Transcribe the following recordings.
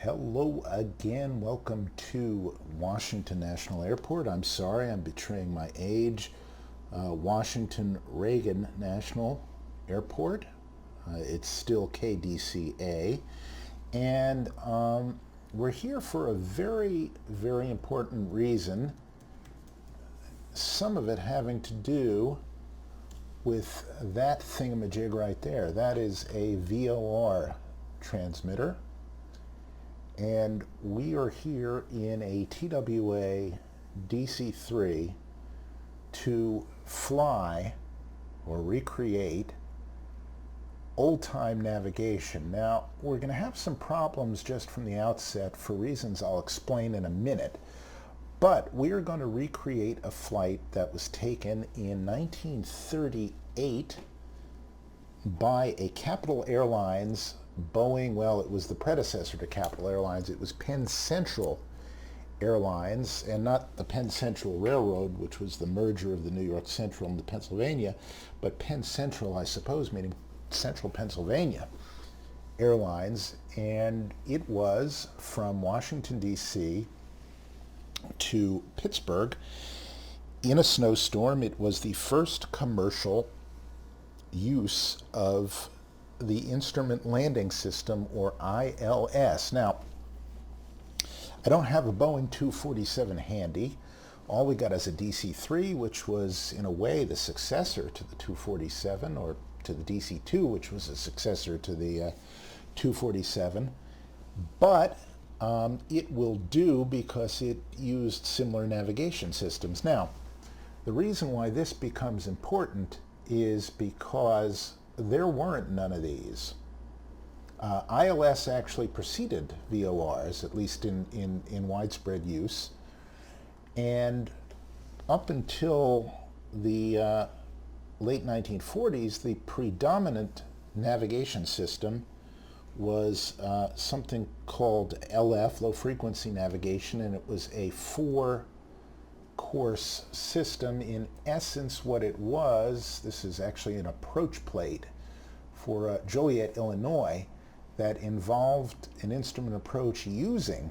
Hello again. Welcome to Washington National Airport. I'm sorry, I'm betraying my age. Washington Reagan National Airport. It's still KDCA. And we're here for a very, very important reason. Some of it having to do with that thingamajig right there. That is a VOR transmitter. And we are here in a TWA DC-3 to fly or recreate old-time navigation. Now, we're going to have some problems just from the outset for reasons I'll explain in a minute. But we are going to recreate a flight that was taken in 1938 by a Capital Airlines Boeing. Well, it was the predecessor to Capital Airlines. It was Penn Central Airlines, and not the Penn Central Railroad, which was the merger of the New York Central and the Pennsylvania, but Penn Central, I suppose, meaning Central Pennsylvania Airlines. And it was from Washington, D.C. to Pittsburgh in a snowstorm. It was the first commercial use of the Instrument Landing System, or ILS. Now, I don't have a Boeing 247 handy. All we got is a DC-3, which was in a way the successor to the 247, or to the DC-2, which was a successor to the 247. But it will do because it used similar navigation systems. Now, the reason why this becomes important is because there weren't none of these. ILS actually preceded VORs, at least in widespread use. And up until the late 1940s, the predominant navigation system was something called LF, low frequency navigation, and it was a four-course system. In essence, what it was, this is actually an approach plate for Joliet, Illinois, that involved an instrument approach using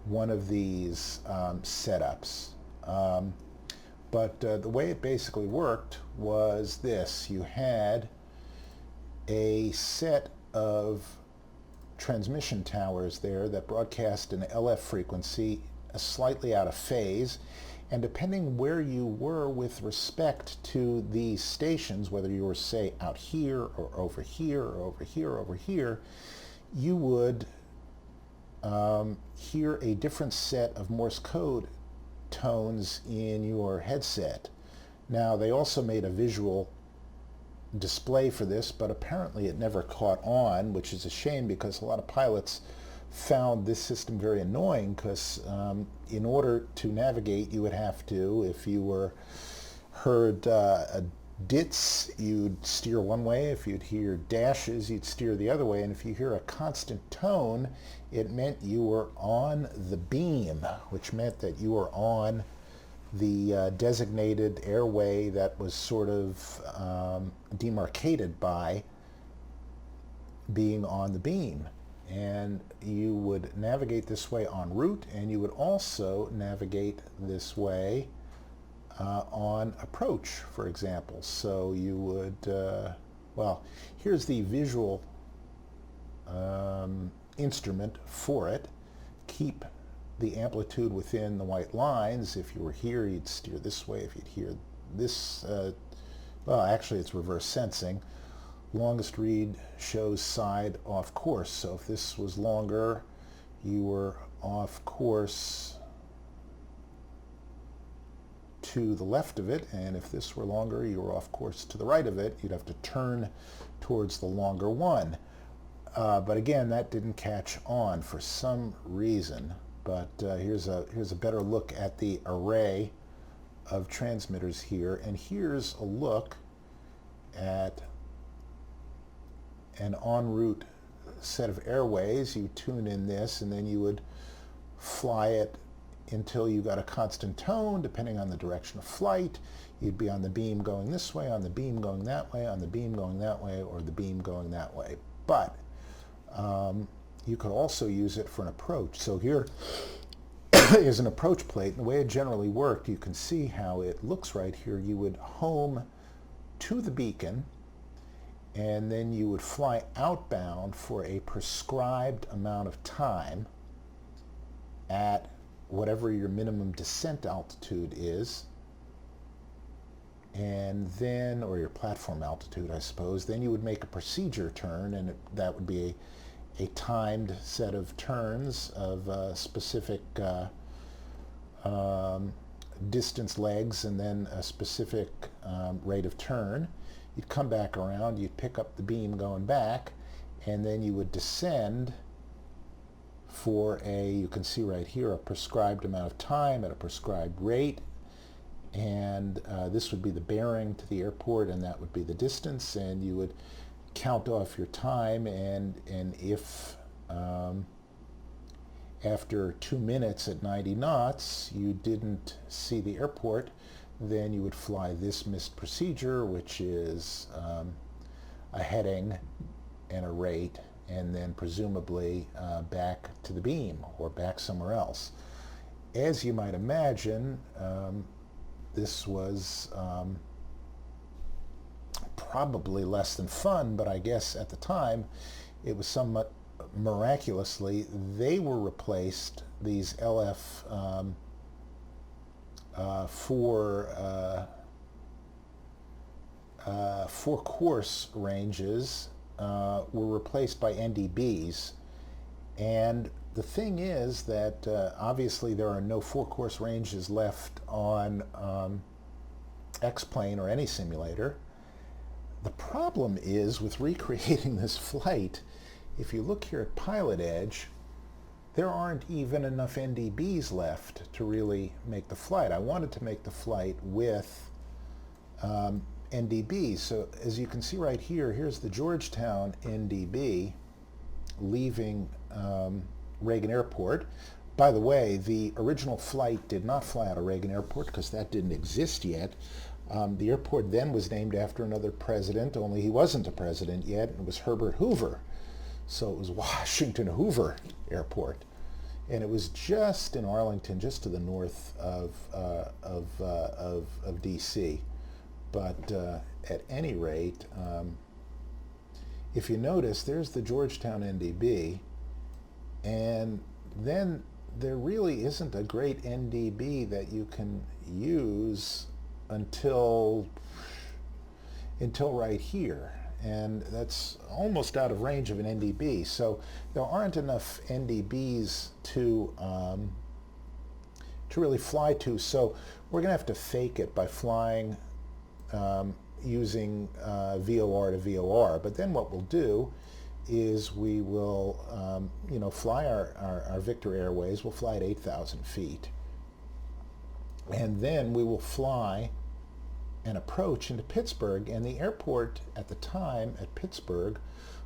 one of these setups. But the way it basically worked was this. You had a set of transmission towers there that broadcast an LF frequency slightly out of phase, and depending where you were with respect to these stations, whether you were, say, out here or over here or over here or over here, you would hear a different set of Morse code tones in your headset. Now, they also made a visual display for this, but apparently it never caught on, which is a shame because a lot of pilots found this system very annoying, because in order to navigate, you would have to, if you heard dits, you'd steer one way. If you'd hear dashes, you'd steer the other way. And if you hear a constant tone, it meant you were on the beam, which meant that you were on the designated airway that was sort of demarcated by being on the beam. And you would navigate this way en route, and you would also navigate this way on approach, for example. So you would, well, here's the visual instrument for it. Keep the amplitude within the white lines. If you were here, you'd steer this way. If you'd hear this, well, actually it's reverse sensing. Longest read shows side off course. So if this was longer, you were off course to the left of it, and if this were longer, you were off course to the right of it. You'd have to turn towards the longer one. But again, that didn't catch on for some reason. But here's a better look at the array of transmitters here, and here's a look at an en route set of airways. You tune in this, and then you would fly it until you got a constant tone, depending on the direction of flight. You'd be on the beam going this way, on the beam going that way, on the beam going that way, or the beam going that way. But you could also use it for an approach. So here is an approach plate, and the way it generally worked, you can see how it looks right here. You would home to the beacon, and then you would fly outbound for a prescribed amount of time at whatever your minimum descent altitude is, and then, or your platform altitude, I suppose. Then you would make a procedure turn, and that would be a timed set of turns of specific distance legs, and then a specific rate of turn. You'd come back around, you'd pick up the beam going back, and then you would descend for you can see right here, a prescribed amount of time at a prescribed rate. And this would be the bearing to the airport, and that would be the distance, and you would count off your time, and if after 2 minutes at 90 knots you didn't see the airport, then you would fly this missed procedure, which is a heading and a rate, and then presumably back to the beam or back somewhere else. As you might imagine, this was probably less than fun, but I guess at the time it was somewhat miraculously, they were replaced, these LF four course ranges were replaced by NDBs. And the thing is that obviously there are no 4-course ranges left on X-plane or any simulator. The problem is with recreating this flight, if you look here at Pilot Edge, there aren't even enough NDBs left to really make the flight. I wanted to make the flight with NDBs. So as you can see right here, here's the Georgetown NDB leaving Reagan Airport. By the way, the original flight did not fly out of Reagan Airport because that didn't exist yet. The airport then was named after another president, only he wasn't a president yet. It was Herbert Hoover. So it was Washington Hoover Airport. And it was just in Arlington, just to the north of DC. But at any rate, if you notice, there's the Georgetown NDB, and then there really isn't a great NDB that you can use until right here, and that's almost out of range of an NDB. So there aren't enough NDBs to really fly to. So we're going to have to fake it by flying using VOR to VOR. But then what we'll do is we will fly our Victor Airways. We'll fly at 8,000 feet. And then we will fly an approach into Pittsburgh. And the airport at the time at Pittsburgh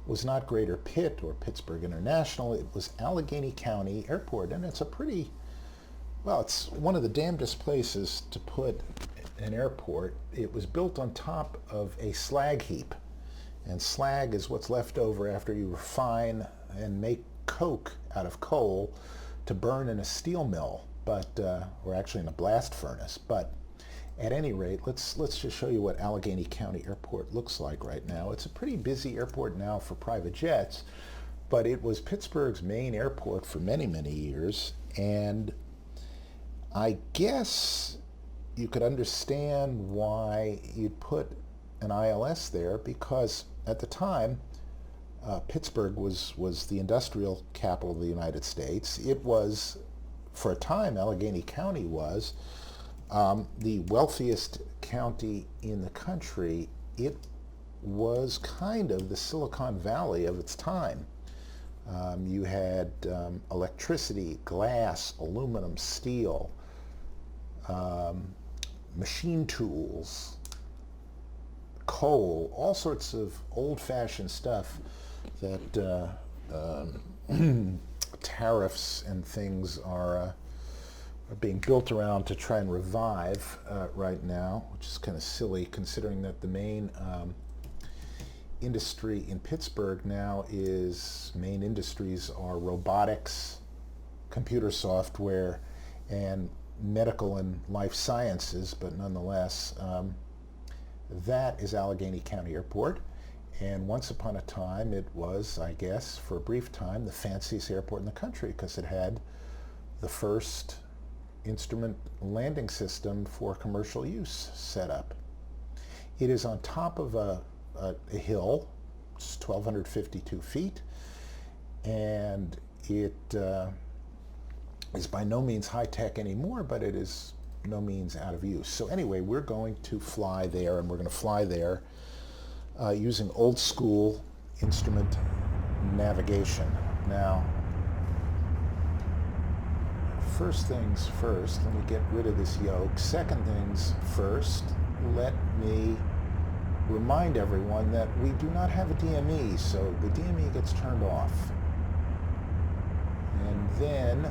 was not Greater Pitt or Pittsburgh International. It was Allegheny County Airport. And it's a pretty, well, it's one of the damnedest places to put an airport. It was built on top of a slag heap. And slag is what's left over after you refine and make coke out of coal to burn in a steel mill, but or actually in a blast furnace. But at any rate, let's just show you what Allegheny County Airport looks like right now. It's a pretty busy airport now for private jets, but it was Pittsburgh's main airport for many, many years. And I guess you could understand why you'd put an ILS there, because at the time, Pittsburgh was the industrial capital of the United States. It was, for a time, Allegheny County was the wealthiest county in the country. It was kind of the Silicon Valley of its time. You had electricity, glass, aluminum, steel, machine tools, coal, all sorts of old-fashioned stuff that tariffs and things are being built around to try and revive right now, which is kind of silly considering that the main industry in Pittsburgh now is, main industries are robotics, computer software, and medical and life sciences, but nonetheless, that is Allegheny County Airport. And once upon a time, it was, I guess, for a brief time, the fanciest airport in the country because it had the first instrument landing system for commercial use set up. It is on top of a hill. It's 1,252 feet, and it is by no means high-tech anymore, but it is no means out of use. So anyway, we're going to fly there, and we're going to fly there using old school instrument navigation. Now, first things first, let me get rid of this yoke. Second things first, let me remind everyone that we do not have a DME, so the DME gets turned off. And then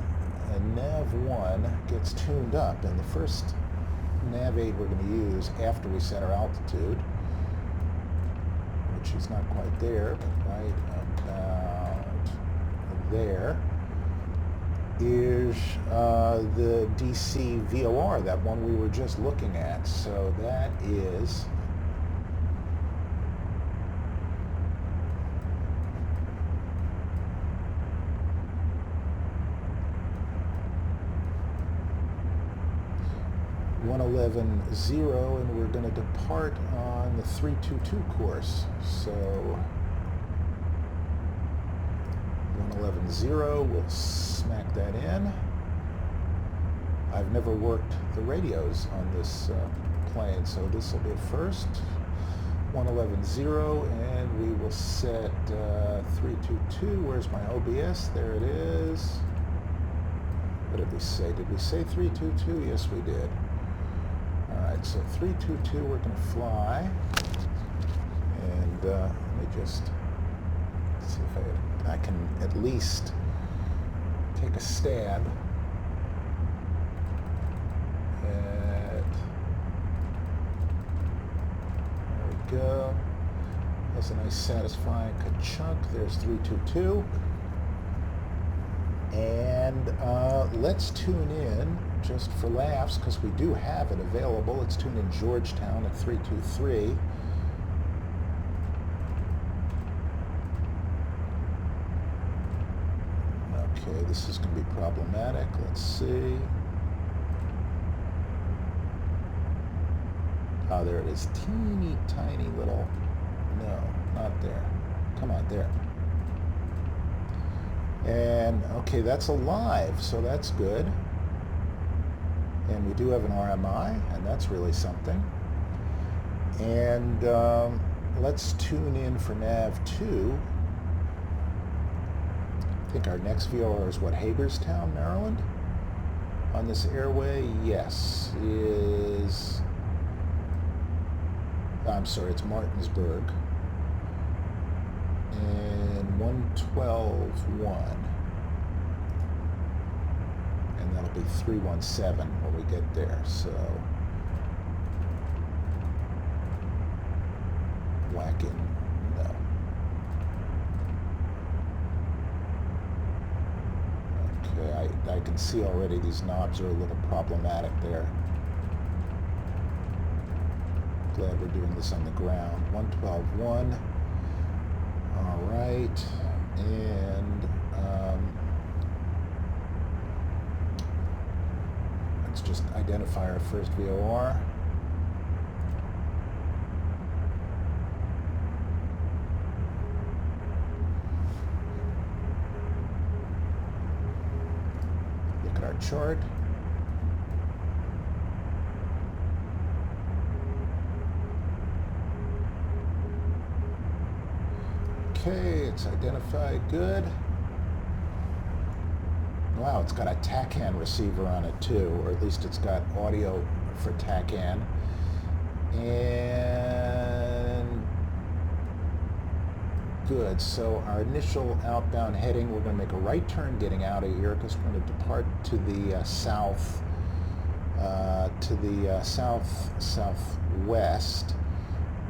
a Nav1 gets tuned up, and the first NavAid we're going to use after we set our altitude, which is not quite there, but right about there, is the DC VOR, that one we were just looking at. So that is (111.0), and we're going to depart on the 322 course. So 111.0, we'll smack that in. I've never worked the radios on this plane, so this will be a first. 111.0, and we will set 322. Where's my OBS? There it is. What did we say? Did we say 322? Yes, we did. All right, so 322, we're going to fly. And let me just see if I can at least take a stab at, there we go. That's a nice satisfying ka-chunk. There's 322. And let's tune in, just for laughs, because we do have it available. Let's tune in Georgetown at 323. Okay, this is going to be problematic. Let's see. Oh, there it is. Teeny tiny little, no, not there. Come on, there. And okay, that's alive, so that's good. And we do have an RMI, and that's really something. And let's tune in for Nav2. I think our next VOR is what, Hagerstown, Maryland? On this airway, yes, is, I'm sorry, it's Martinsburg. And 112.1. And that'll be 317 when we get there, so whack in, no. Okay, I can see already these knobs are a little problematic there. Glad we're doing this on the ground. 112.1. All right, and let's just identify our first VOR. Look at our chart. Okay, it's identified, good. Wow, it's got a TACAN receiver on it too, or at least it's got audio for TACAN. And good, so our initial outbound heading, we're going to make a right turn getting out of here because we're going to depart to the southwest.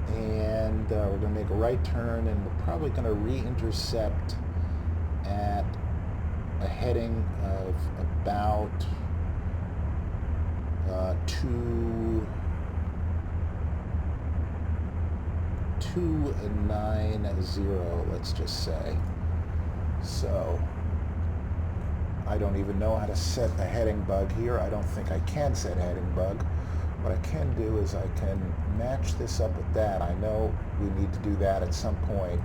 and we're going to make a right turn, and we're probably going to re-intercept at a heading of about 290, let's just say. So I don't even know how to set a heading bug here. I don't think I can set a heading bug. What I can do is I can match this up with that. I know we need to do that at some point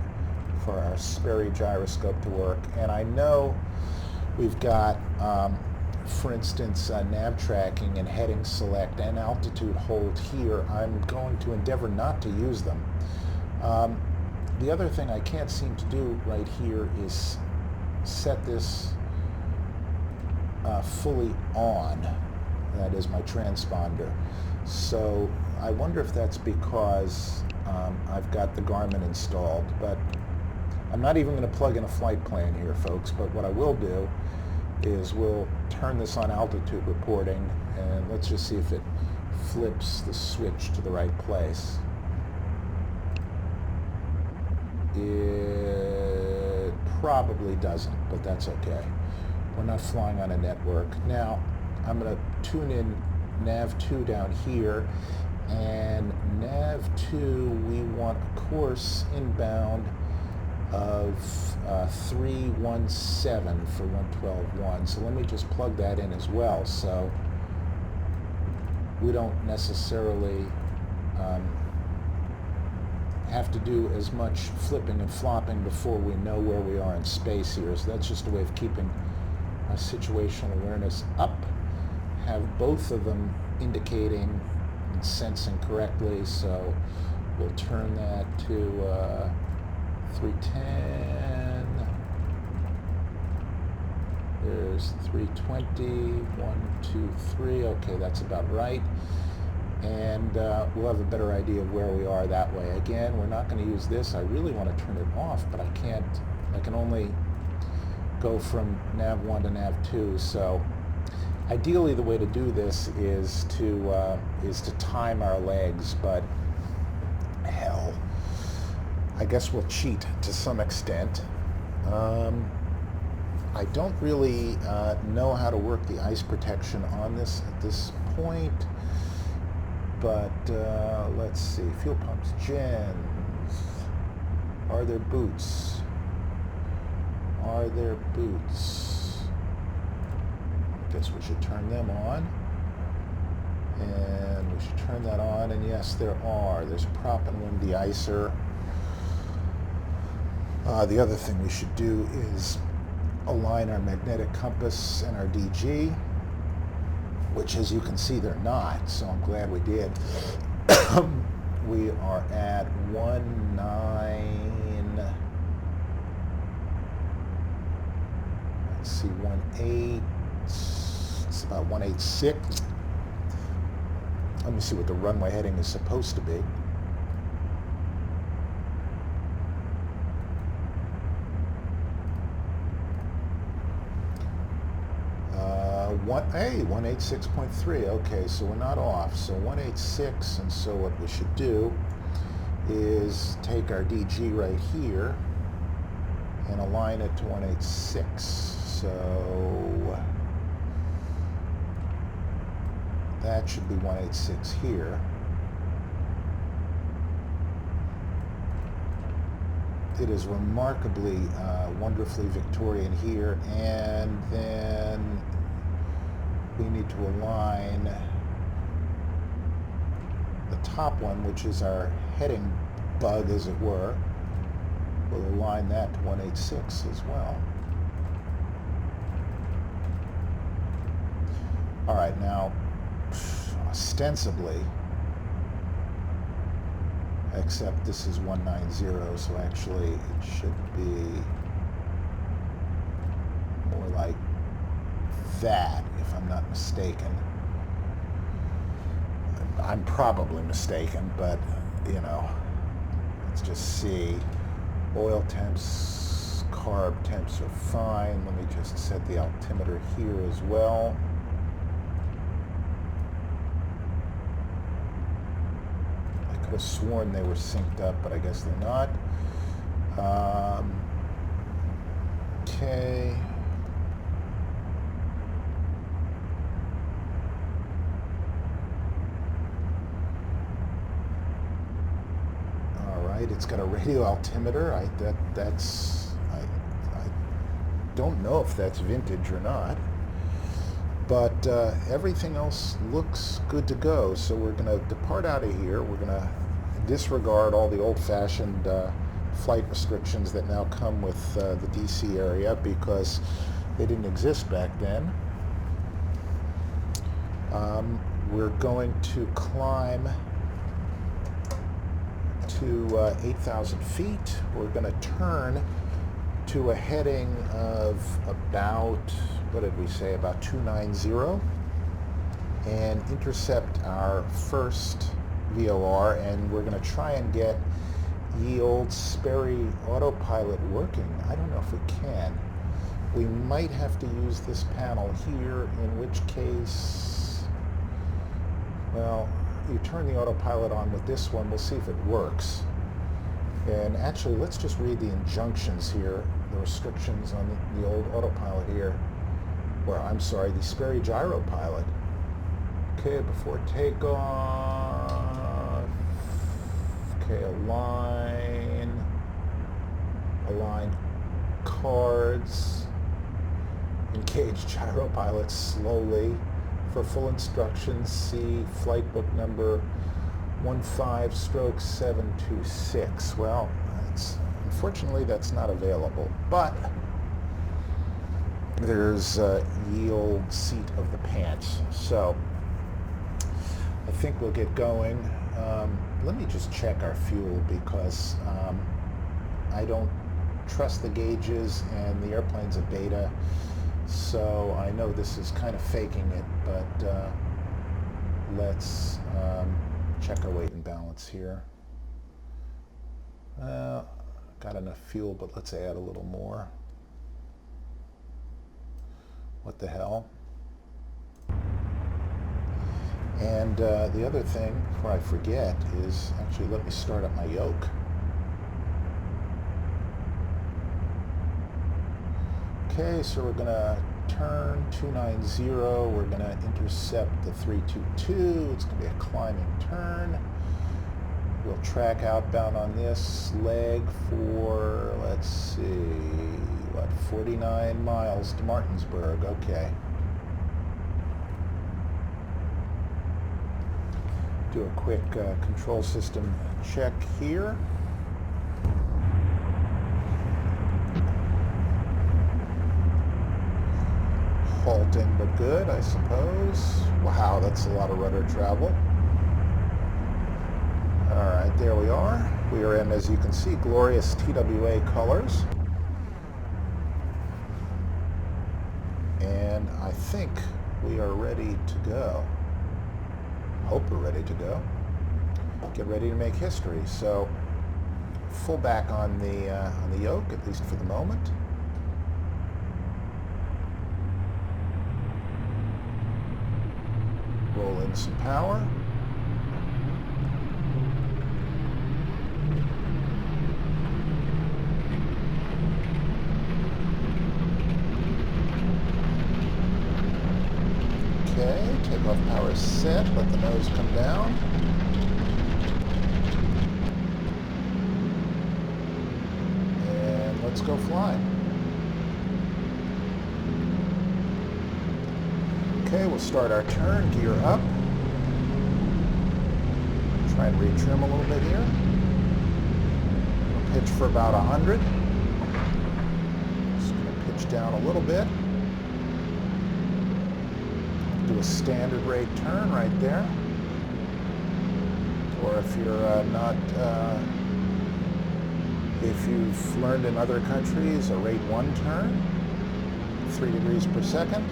for our Sperry gyroscope to work. And I know we've got, for instance, nav tracking and heading select and altitude hold here. I'm going to endeavor not to use them. The other thing I can't seem to do right here is set this fully on. That is my transponder. So I wonder if that's because I've got the Garmin installed, but I'm not even going to plug in a flight plan here, folks. But what I will do is we'll turn this on altitude reporting, and let's just see if it flips the switch to the right place. It probably doesn't, but that's okay. We're not flying on a network. Now, I'm going to tune in nav2 down here, and nav2, we want a course inbound of 317 for 112.1. So let me just plug that in as well, so we don't necessarily have to do as much flipping and flopping before we know where we are in space here. So that's just a way of keeping our situational awareness up. Have both of them indicating and sensing correctly, so we'll turn that to 310. There's 320, 1, 2, 3. Okay, that's about right. And we'll have a better idea of where we are that way. Again, we're not going to use this. I really want to turn it off, but I can't. I can only go from nav 1 to nav 2. So ideally, the way to do this is to time our legs, but hell, I guess we'll cheat to some extent. I don't really know how to work the ice protection on this at this point, but let's see. Fuel pumps, gens. Are there boots? Are there boots? I guess we should turn them on. And we should turn that on, and yes, there are. There's a prop and wind de-icer. The other thing we should do is align our magnetic compass and our DG, which, as you can see, they're not, so I'm glad we did. We are at 19, let's see, 18, it's about 186. Let me see what the runway heading is supposed to be. Hey, 186.3. Okay, so we're not off. So 186, and so what we should do is take our DG right here and align it to 186. So that should be 186 here. It is remarkably, wonderfully Victorian here, and then we need to align the top one, which is our heading bug, as it were. We'll align that to 186 as well. All right, now, ostensibly, except this is 190, so actually it should be more like that, if I'm not mistaken. I'm probably mistaken, but you know, let's just see. Oil temps, carb temps are fine. Let me just set the altimeter here as well. Like Could have sworn they were synced up, but I guess they're not. Okay. All right, it's got a radio altimeter. I don't know if that's vintage or not, but everything else looks good to go. So we're going to depart out of here. We're going to disregard all the old-fashioned flight restrictions that now come with the DC area because they didn't exist back then. We're going to climb to 8,000 feet. We're going to turn to a heading of about, what did we say, about 290, and intercept our first VOR, and we're going to try and get ye old Sperry autopilot working. I don't know if we can. We might have to use this panel here, in which case, well, you turn the autopilot on with this one. We'll see if it works. And actually, let's just read the injunctions here, the restrictions on the old autopilot here. Well, I'm sorry, the Sperry gyro pilot. Okay, before takeoff. Okay, align cards. Engage gyro pilot slowly. For full instructions, see flight book number 15/726. Well, unfortunately that's not available, but there's ye old seat of the pants. So I think we'll get going. Let me just check our fuel because I don't trust the gauges and the airplane's a beta. So I know this is kind of faking it, but let's check our weight and balance here. Got enough fuel, but let's add a little more. What the hell? And the other thing, before I forget, is actually let me start up my yoke. Okay, so we're going to turn 290. We're going to intercept the 322. It's going to be a climbing turn. We'll track outbound on this leg for, let's see, what, 49 miles to Martinsburg. Okay. Do a quick control system check here. Halting, but good, I suppose. Wow, that's a lot of rudder travel. All right, there we are. We are in, as you can see, glorious TWA colors. And I think we are ready to go. Hope we're ready to go. Get ready to make history. So, full back on the yoke, at least for the moment. Roll in some power. Okay, takeoff power is set. Let the nose come down. And let's go fly. Okay, we'll start our turn, gear up. Try and retrim a little bit here. We'll pitch for about 100. Just going to pitch down a little bit. Do a standard rate turn right there. Or if you're if you've learned in other countries, a rate 1 turn, 3 degrees per second.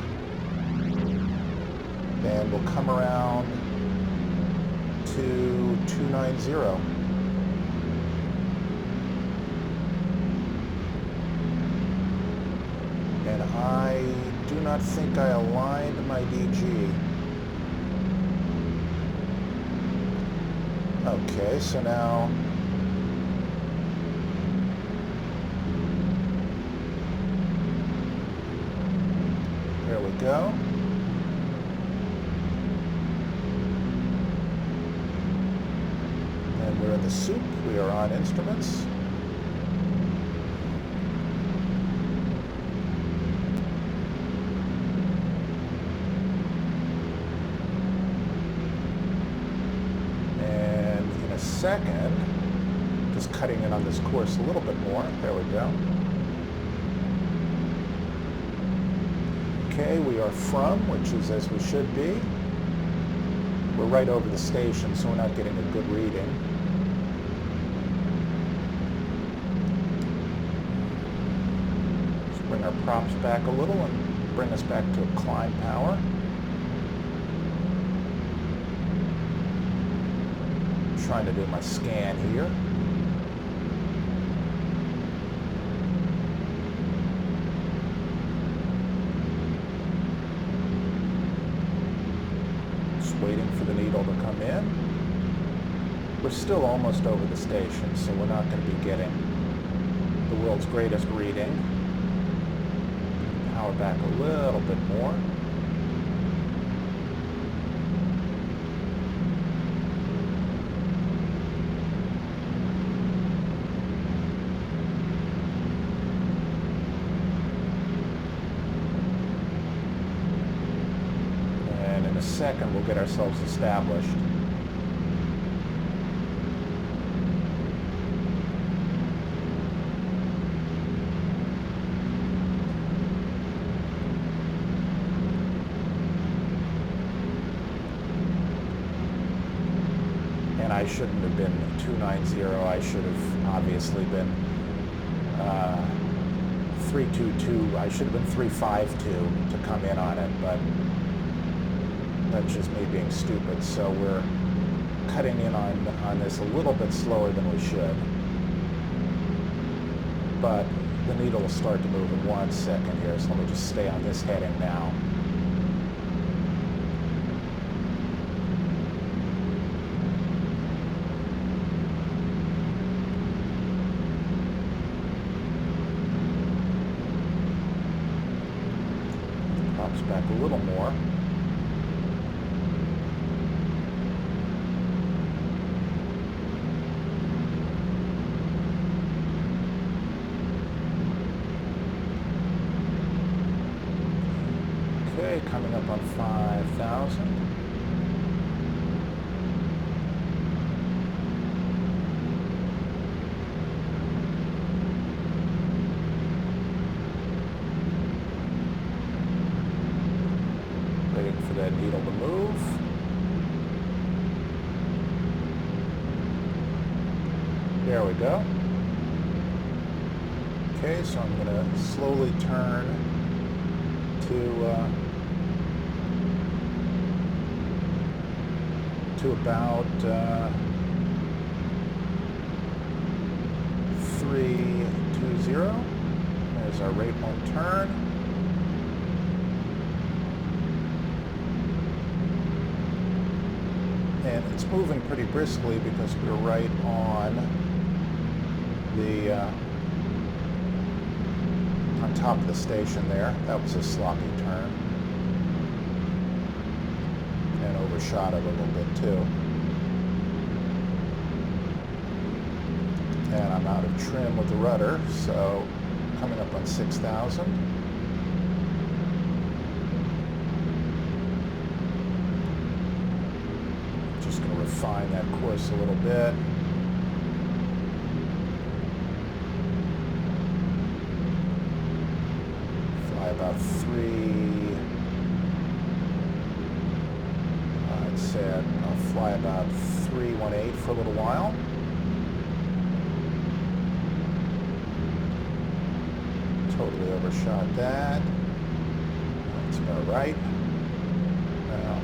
And we'll come around to 290. And I do not think I aligned my DG. Okay, so now there we go. And we're in the soup. We are on instruments. Second, just cutting in on this course a little bit more. There we go. Okay, we are from, which is as we should be. We're right over the station, so we're not getting a good reading. Let's bring our props back a little and bring us back to a climb power. Trying to do my scan here. Just waiting for the needle to come in. We're still almost over the station, so we're not going to be getting the world's greatest reading. Power back a little bit more. Second, we'll get ourselves established. And I shouldn't have been 290. I should have obviously been 322. I should have been 352 to come in on it, but that's just me being stupid. So we're cutting in on this a little bit slower than we should. But the needle will start to move in 1 second here, so let me just stay on this heading now. Props back a little more. Coming up on 5,000. Waiting for that needle to move. There we go. Okay, so I'm going to slowly turn to about 320. There's our rate 1 turn. And it's moving pretty briskly because we're right on the on top of the station there. That was a sloppy turn. And overshot it a little bit too. And I'm out of trim with the rudder, so coming up on 6,000. Just going to refine that course a little bit. Fly about 3. I'd say I'll fly about 318 for a little while. Totally overshot that. That's about right. Now,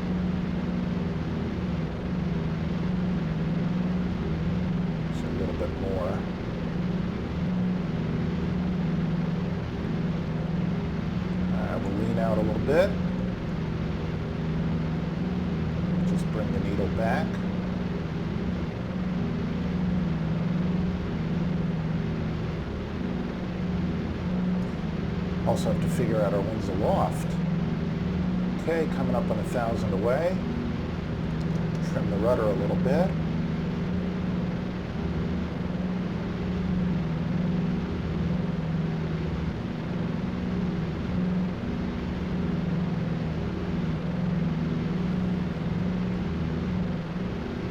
just a little bit more. We'll lean out a little bit. Just bring the needle back. Also have to figure out our wings aloft. Okay, coming up on 1,000 away. Trim the rudder a little bit.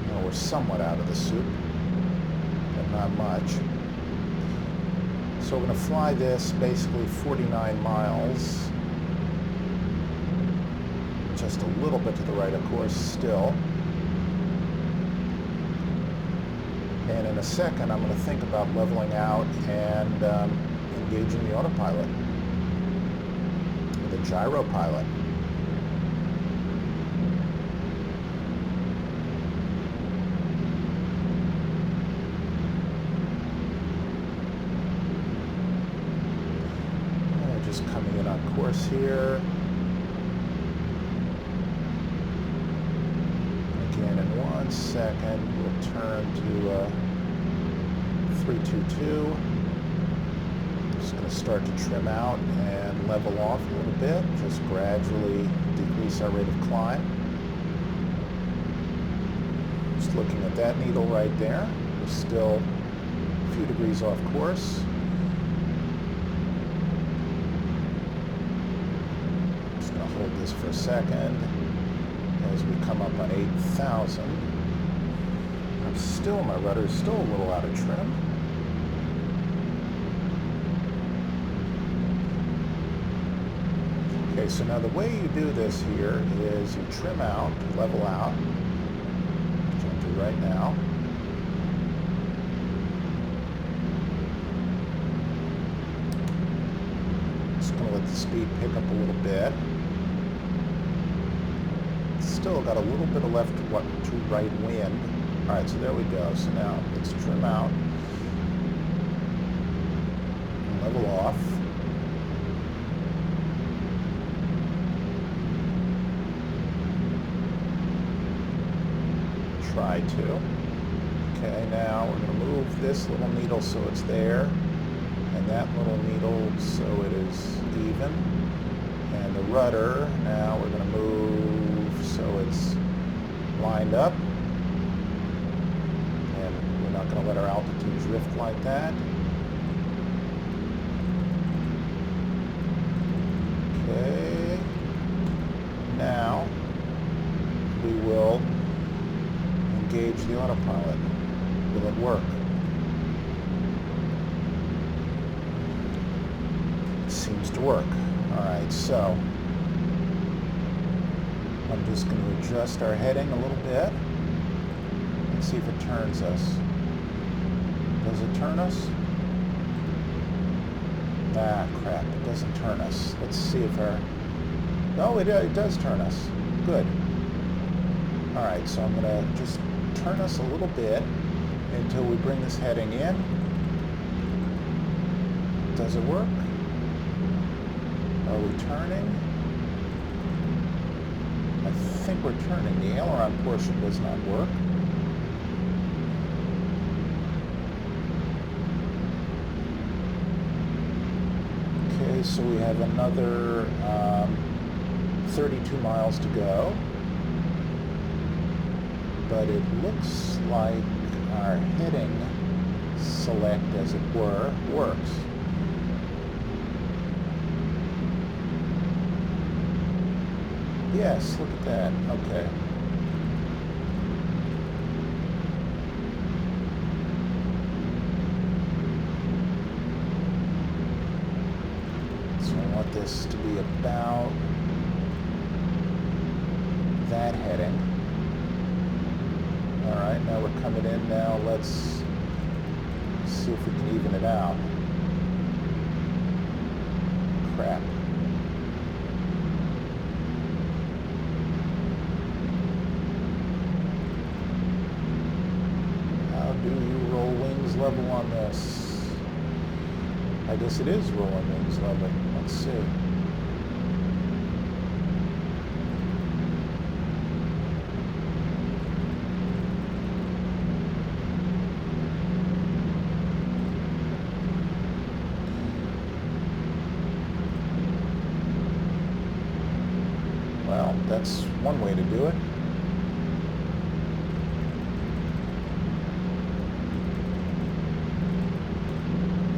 Well, we're somewhat out of the soup, but not much. So we're going to fly this basically 49 miles. Just a little bit to the right, of course, still. And in a second, I'm going to think about leveling out and engaging the autopilot, the gyro pilot. Just coming in on course here. Again, in 1 second, we'll turn to 322. Just going to start to trim out and level off a little bit. Just gradually decrease our rate of climb. Just looking at that needle right there. We're still a few degrees off course. Hold this for a second as we come up on 8,000. My rudder is still a little out of trim. Okay, so now the way you do this here is you trim out, level out, which I'll do right now. Just going to let the speed pick up a little bit. Still got a little bit of left to right wind. All right, so there we go. So now let's trim out and level off. Try to. Okay, now we're going to move this little needle so it's there, and that little needle so it is even. And the rudder, now we're going to move so it's lined up, and we're not going to let our altitude drift like that. Okay, now we will engage the autopilot. Will it work? It seems to work. All right, so I'm just going to adjust our heading a little bit and see if it turns us. Does it turn us? Ah, crap, it doesn't turn us. Let's see if our... No, it does turn us. Good. All right, so I'm going to just turn us a little bit until we bring this heading in. Does it work? Are we turning? I think we're turning. The aileron portion does not work. Okay, so we have another 32 miles to go. But it looks like our heading select, as it were, works. Yes, look at that. Okay. So I want this to be about that heading. All right, now we're coming in now. Let's see if we can even it out. Crap. Do you roll wings level on this? I guess it is rolling wings level. Let's see. Well, that's one way to do it.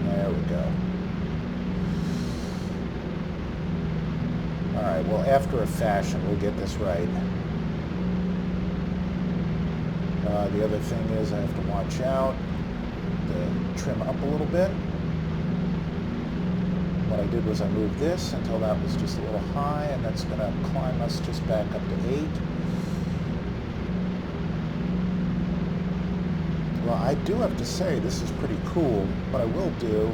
There we go. All right, well, after a fashion, we'll get this right. The other thing is I have to watch out, to trim up a little bit. What I did was I moved this until that was just a little high, and that's going to climb us just back up to 8. Well, I do have to say this is pretty cool. What I will do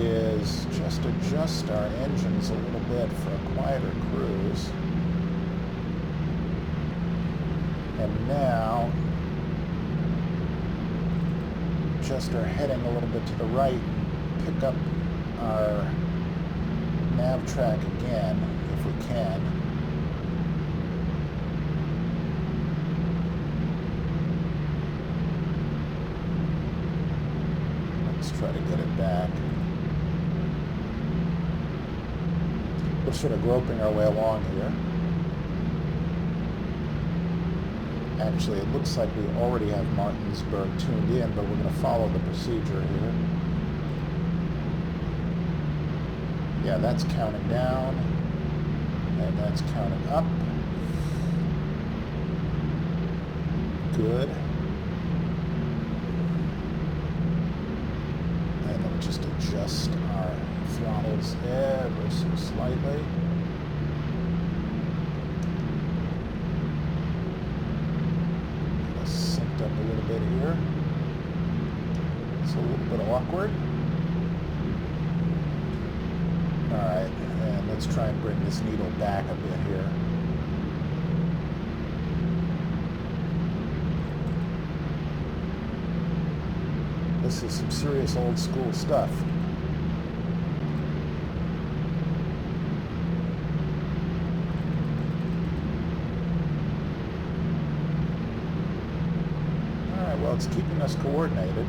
is just adjust our engines a little bit for a quieter cruise. And now adjust our heading a little bit to the right and pick up our nav track again if we can. Let's try to get it back. We're sort of groping our way along here. Actually, it looks like we already have Martinsburg tuned in, but we're going to follow the procedure here. Yeah, that's counting down, and that's counting up. Good. And then just adjust our throttles ever so slightly. Synced up a little bit here. It's a little bit awkward. Alright, and let's try and bring this needle back a bit here. This is some serious old school stuff. Alright, well, it's keeping us coordinated.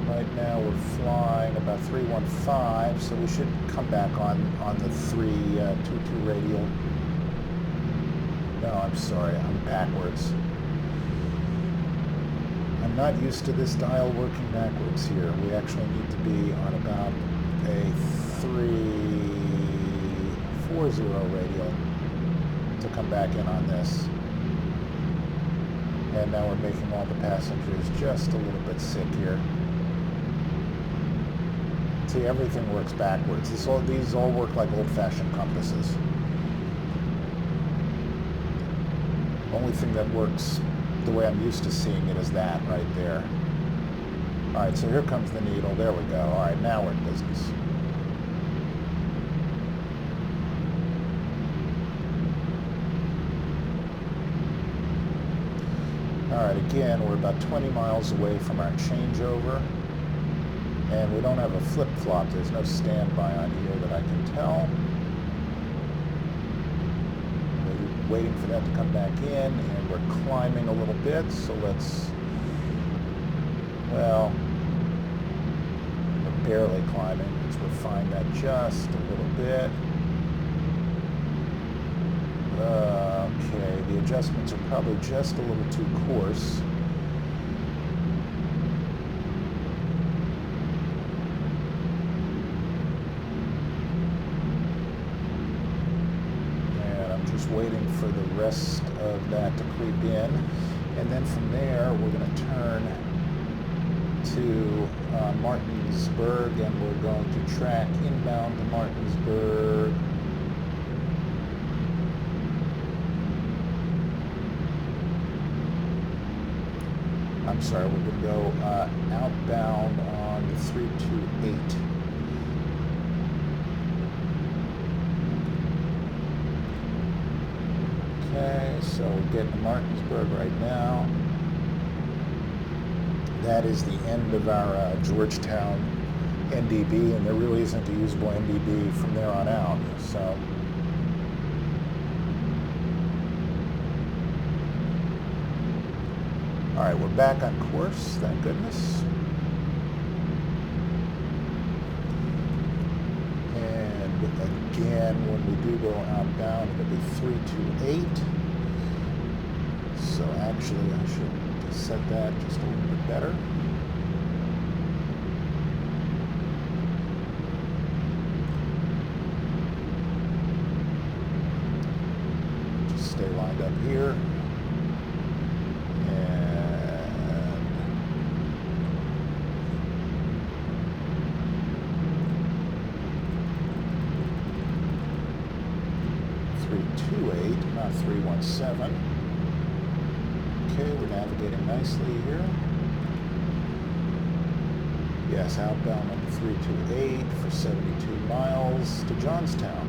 Right now we're flying about 315, so we should come back on the 322 radial. No, I'm sorry, I'm backwards. I'm not used to this dial working backwards here. We actually need to be on about a 340 radial to come back in on this. And now we're making all the passengers just a little bit sick here. See, everything works backwards. These all work like old-fashioned compasses. Only thing that works the way I'm used to seeing it is that right there. All right, so here comes the needle. There we go. All right, now we're in business. All right, again, we're about 20 miles away from our changeover. And we don't have a flip-flop. There's no standby on here that I can tell. We're waiting for that to come back in, and we're climbing a little bit, so let's, well, we're barely climbing. Let's refine that just a little bit. Okay, the adjustments are probably just a little too coarse. Waiting for the rest of that to creep in, and then from there we're going to turn to Martinsburg, and we're going to track inbound to Martinsburg. I'm sorry, we're going to go outbound on the 328. Okay, so we're getting to Martinsburg right now. That is the end of our Georgetown NDB, and there really isn't a usable NDB from there on out. So, all right, we're back on course, thank goodness. And again, when we do go outbound, it'll be 328. So actually, I should set that just a little bit better. Just stay lined up here. Not 317. Okay, we're navigating nicely here. Yes, outbound number 328 for 72 miles to Johnstown.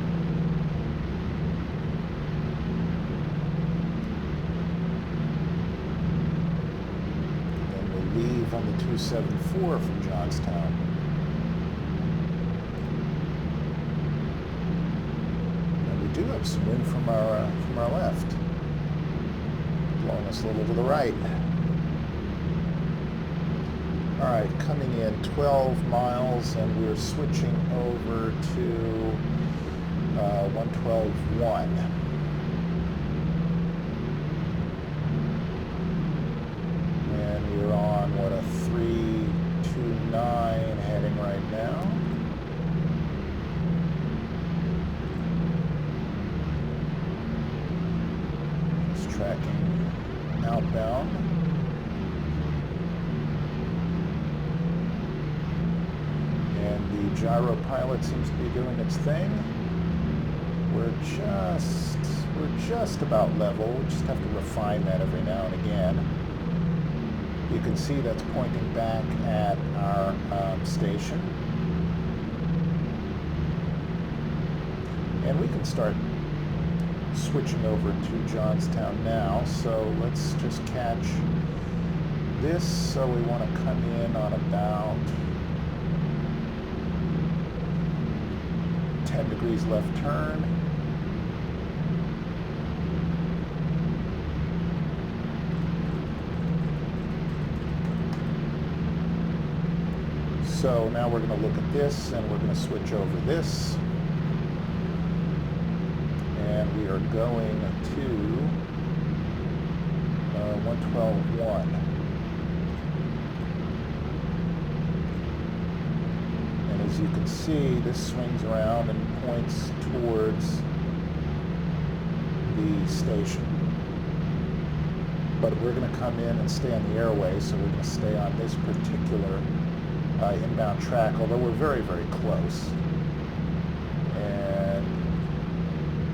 Then we'll leave on the 274 from Johnstown. We do have some wind from our left, blowing us a little to the right. All right, coming in 12 miles, and we're switching over to 112.1. And we're on, what, a 329 heading right now. Tracking outbound. And the gyro pilot seems to be doing its thing. We're just about level. We just have to refine that every now and again. You can see that's pointing back at our station. And we can start switching over to Johnstown now, so let's just catch this. So we want to come in on about 10 degrees left turn. So now we're going to look at this, and we're going to switch over this. And we are going to 112.1. And as you can see, this swings around and points towards the station. But we're going to come in and stay on the airway, so we're going to stay on this particular inbound track, although we're very, very close.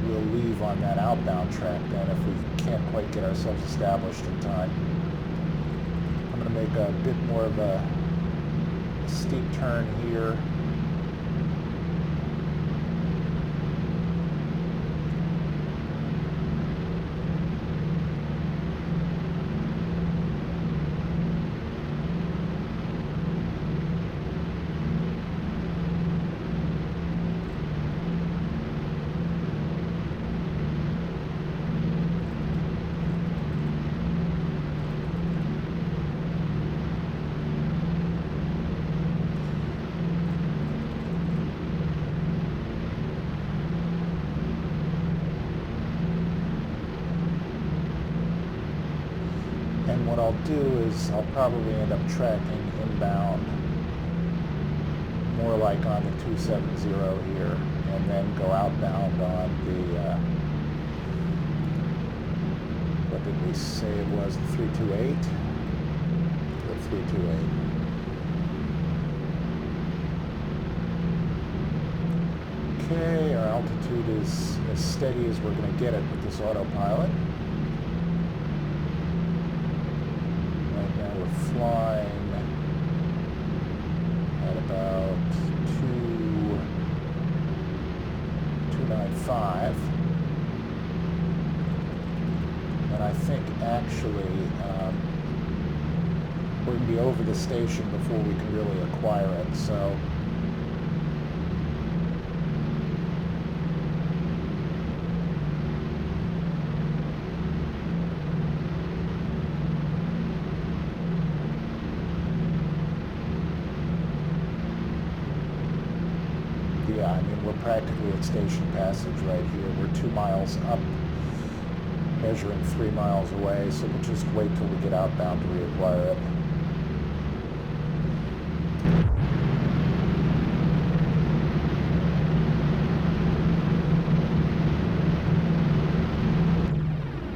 We'll leave on that outbound track then if we can't quite get ourselves established in time. I'm going to make a bit more of a steep turn here. And what I'll do is I'll probably end up tracking inbound more like on the 270 here, and then go outbound on the, what did we say it was, the 328? The 328. Okay, our altitude is as steady as we're going to get it with this autopilot. Right now we're flying at about 295. And I think actually we're going to be over the station before we can really acquire it. So practically at station passage right here. We're 2 miles up, measuring 3 miles away, so we'll just wait till we get outbound to reacquire it.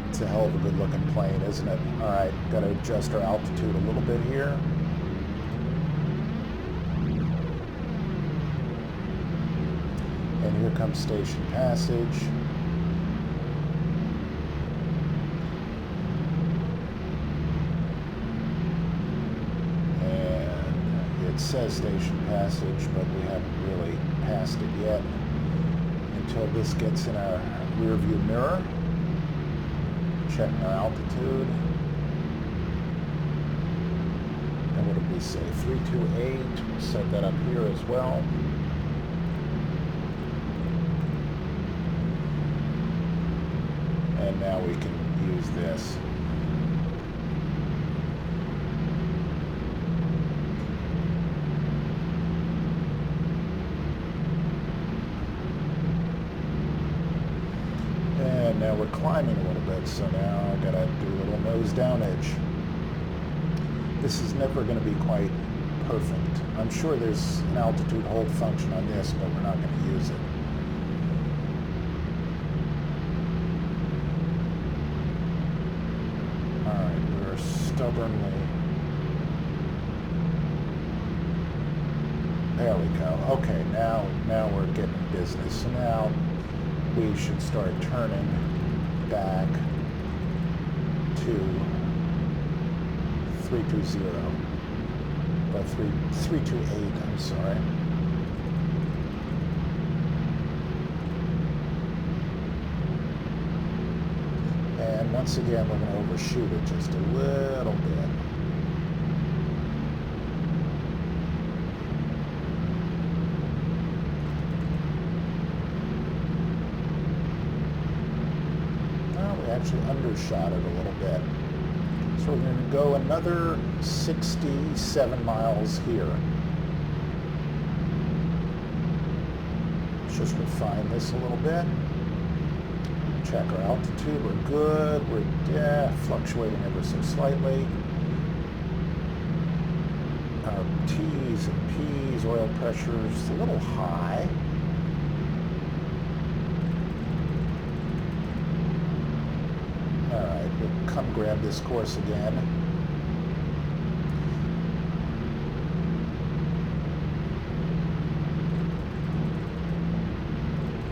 It's a hell of a good looking plane, isn't it? Alright, got to adjust our altitude a little bit here. And here comes station passage. And it says station passage, but we haven't really passed it yet until this gets in our rear view mirror. Checking our altitude. And what did we say? 328. We'll set that up here as well. And now we can use this. And now we're climbing a little bit, so now I gotta do a little nose down edge. This is never going to be quite perfect. I'm sure there's an altitude hold function on this, but we're not going to use it. Stubbornly. There we go. Okay, now we're getting business. So now we should start turning back to 320. Or 328, I'm sorry. And once again, we're going to overshoot it just a little bit. Well, we actually undershot it a little bit. So we're going to go another 67 miles here. Let's just refine this a little bit. Check our altitude, we're good, we're fluctuating ever so slightly. Our T's and P's, oil pressure's a little high. Alright, we'll come grab this course again.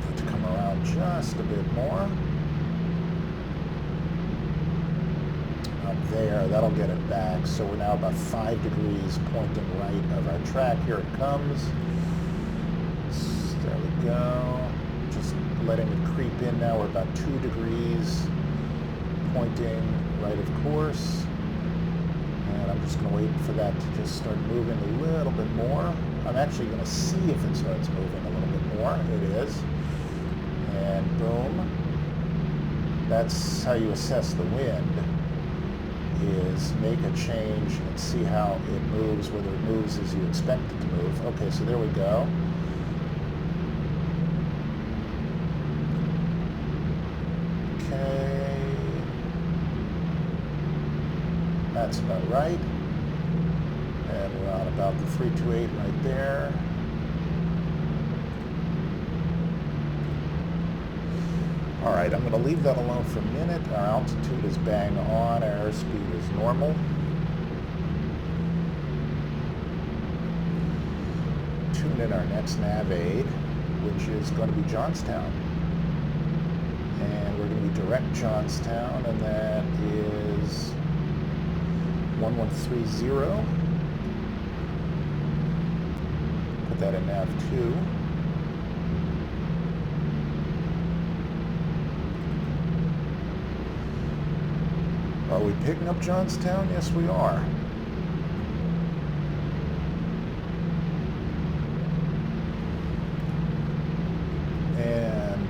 Need to come around just a bit more. There, that'll get it back. So we're now about 5 degrees pointing right of our track. Here it comes. There we go. Just letting it creep in now. We're about 2 degrees pointing right of course. And I'm just going to wait for that to just start moving a little bit more. I'm actually going to see if it starts moving a little bit more. It is. And boom. That's how you assess the wind. Is make a change and see how it moves, whether it moves as you expect it to move. Okay, so there we go. Okay. That's about right. And we're on about the 328 right there. All right, I'm going to leave that alone for a minute. Our altitude is bang on. Our airspeed is normal. Tune in our next NavAid, which is going to be Johnstown. And we're going to be direct Johnstown, and that is 1130. Put that in Nav2. Are we picking up Johnstown? Yes, we are. And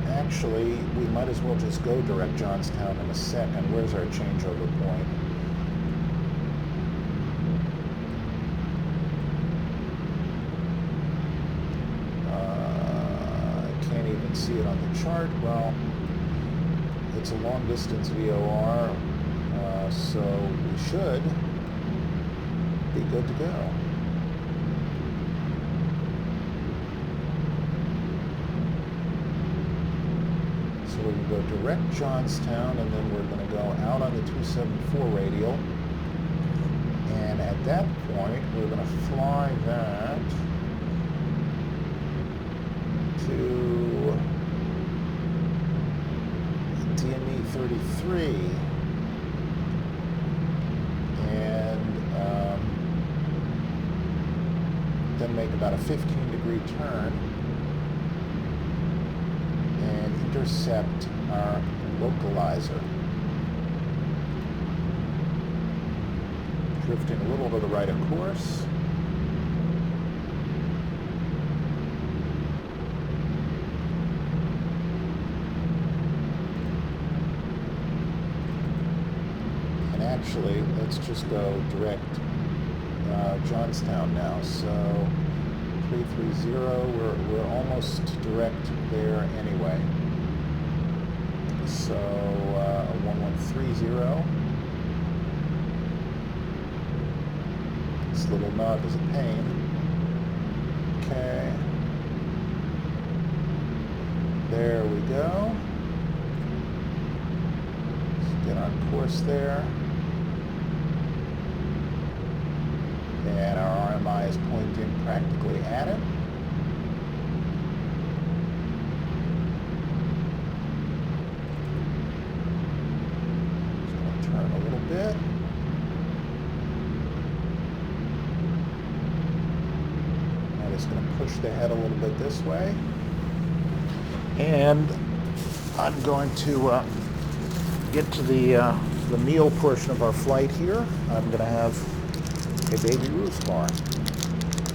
actually, we might as well just go direct Johnstown in a second. Where's our changeover point? see it on the chart. Well, it's a long distance VOR, so we should be good to go. So we can go direct Johnstown, and then we're going to go out on the 274 radial. And at that point, we're going to fly that to DME 33. And then make about a 15-degree turn and intercept our localizer. Drifting a little to the right of course. And actually, let's just go direct Johnstown now. So 330, we're almost direct there anyway. So 1130. This little knob is a pain. Okay. There we go. Let's get on course there. And our RMI is pointing practically at it. Just going to turn a little bit. And it's going to push the head a little bit this way. And I'm going to get to the meal portion of our flight here. I'm going to have a baby roof bar.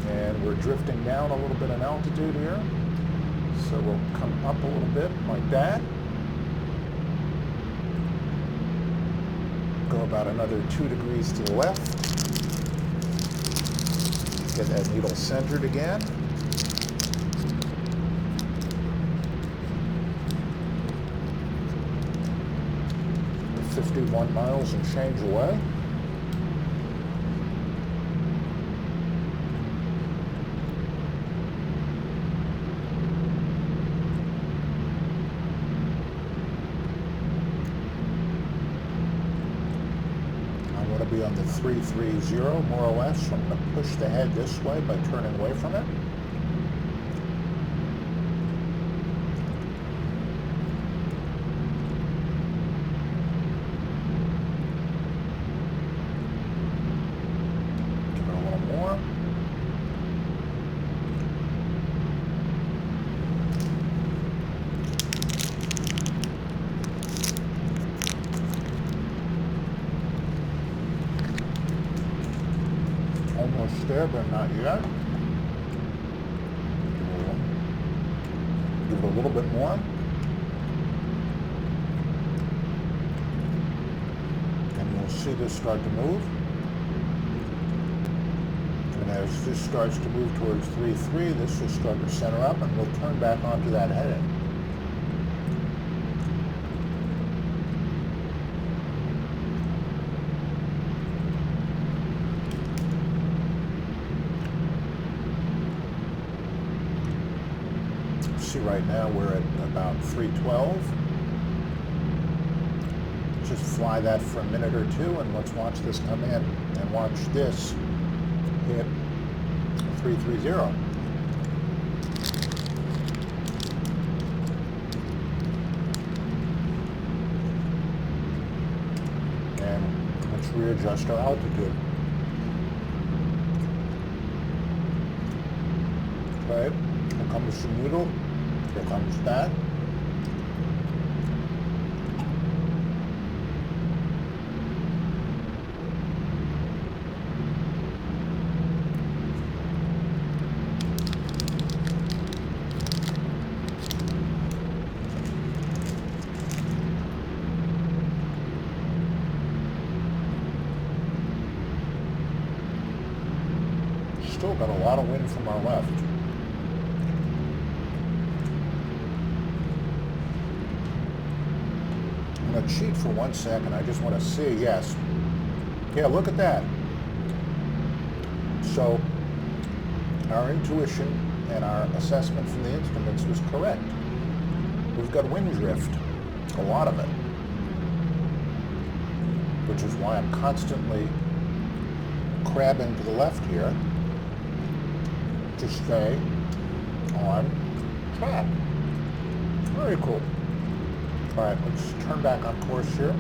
And we're drifting down a little bit in altitude here. So we'll come up a little bit like that. Go about another 2 degrees to the left. Get that needle centered again. We're 51 miles and change away. Be on the 330 more or less, so I'm going to push the head this way by turning away from it. Give it a little more. Almost there, but not yet. Give it a little bit more. And you'll see this start to move. And as this starts to move towards 3.3, this will start to center up, and we'll turn back onto that heading. See, right now we're at about 312. Just fly that for a minute or two, and let's watch this come in, and watch this hit 330. And let's readjust our altitude. Okay, here comes the needle. Here comes that. Still got a lot of wind from our left. going to cheat for 1 second. I just want to see, yes. Yeah, look at that. So our intuition and our assessment from the instruments was correct. We've got wind drift, a lot of it, which is why I'm constantly crabbing to the left here to stay on track. Very cool. All right, let's turn back on course here.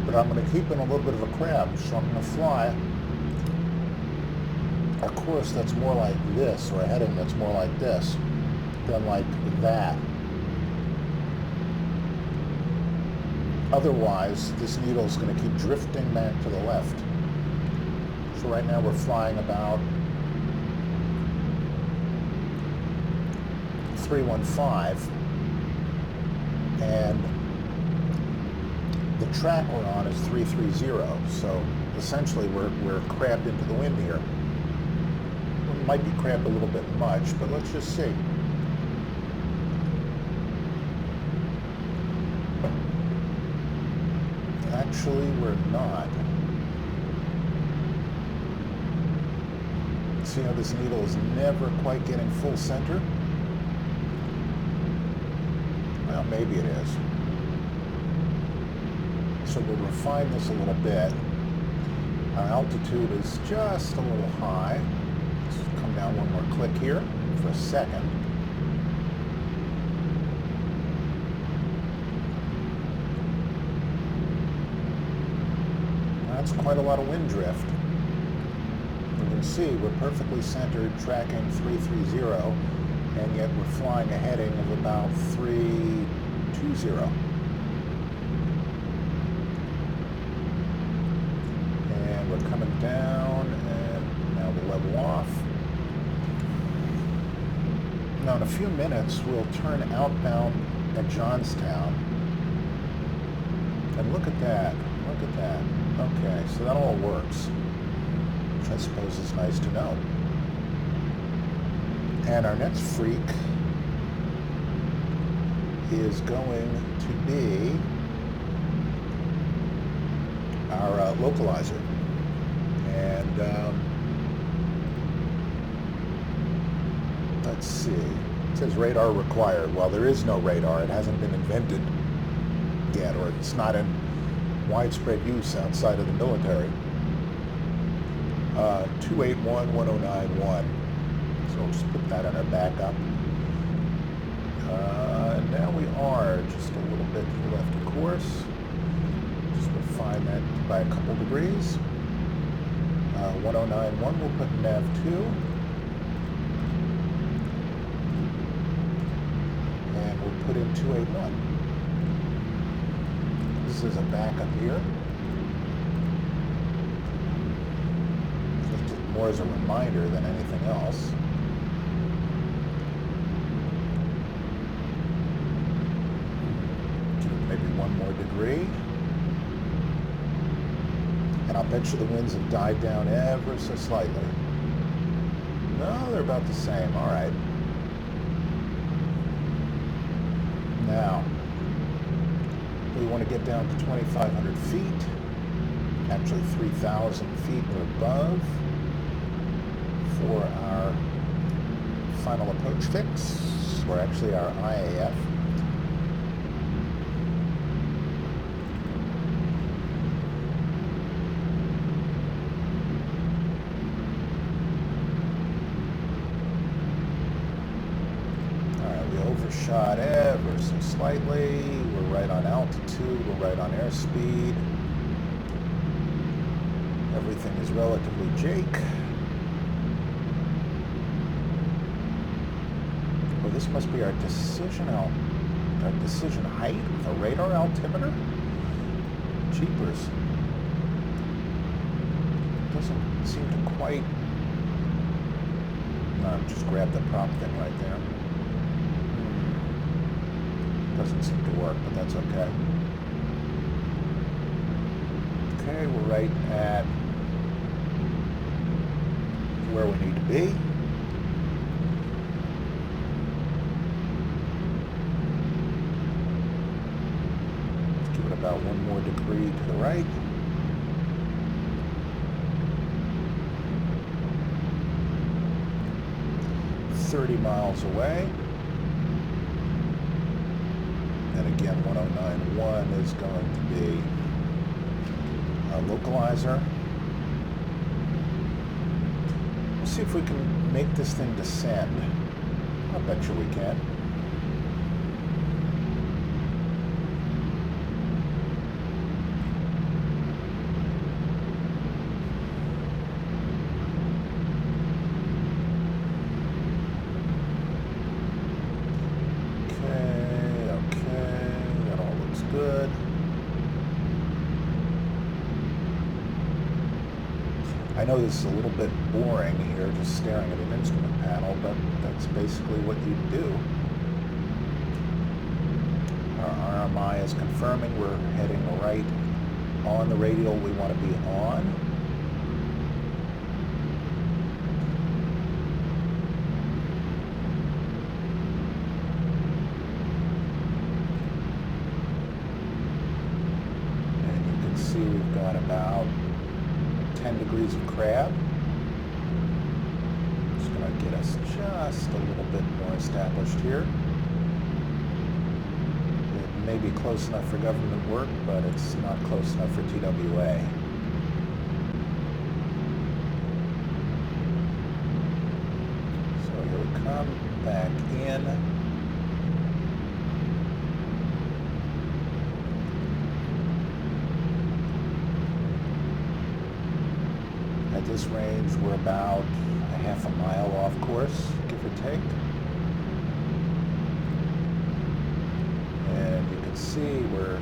But I'm going to keep in a little bit of a crab, so I'm going to fly a course that's more like this, or a heading that's more like this, than like that. Otherwise, this needle is going to keep drifting back to the left. So right now we're flying about 315, and the track we're on is 330. So essentially we're crabbed into the wind here. We might be crabbed a little bit much, but let's just see. Actually, we're not. See how this needle is never quite getting full center? Well, maybe it is. So we'll refine this a little bit. Our altitude is just a little high. Let's come down one more click here for a second. That's quite a lot of wind drift. You can see we're perfectly centered, tracking 330, and yet we're flying a heading of about 320. And we're coming down, and now we'll level off. Now in a few minutes, we'll turn outbound at Johnstown. And look at that, look at that. Okay, so that all works, which I suppose is nice to know. And our next freak is going to be our localizer. And let's see, it says radar required. Well, there is no radar. It hasn't been invented yet, or it's not in widespread use outside of the military. 281-1091. So we'll just put that on our backup. And now we are just a little bit to the left of course. Just refine that by a couple degrees. 1091, we'll put nav 2. And we'll put in 281. This is a backup here. Just more as a reminder than anything else. Maybe one more degree. And I'll bet you the winds have died down ever so slightly. No, they're about the same. All right. Now, we want to get down to 2,500 feet, actually 3,000 feet or above for our final approach fix, or actually our IAF. Shot ever so slightly. We're right on altitude, we're right on airspeed. Everything is relatively jake. Well, this must be our decision height with a radar altimeter. Jeepers. Doesn't seem to quite. No, just grab the prop thing right there. Doesn't seem to work, but that's okay. Okay, we're right at where we need to be. one more degree to the right. $30 away. And again, 1091 is going to be a localizer. We'll see if we can make this thing descend. I'll bet you we can. I know this is a little bit boring here, just staring at an instrument panel, but that's basically what you do. Our RMI is confirming we're heading right on the radial we want to be on. And you can see we've got about 10 degrees of crab. It's going to get us just a little bit more established here. It may be close enough for government work, but it's not close enough for TWA. So here we come, back in. At this range, we're about a half a mile off course, give or take. And you can see we're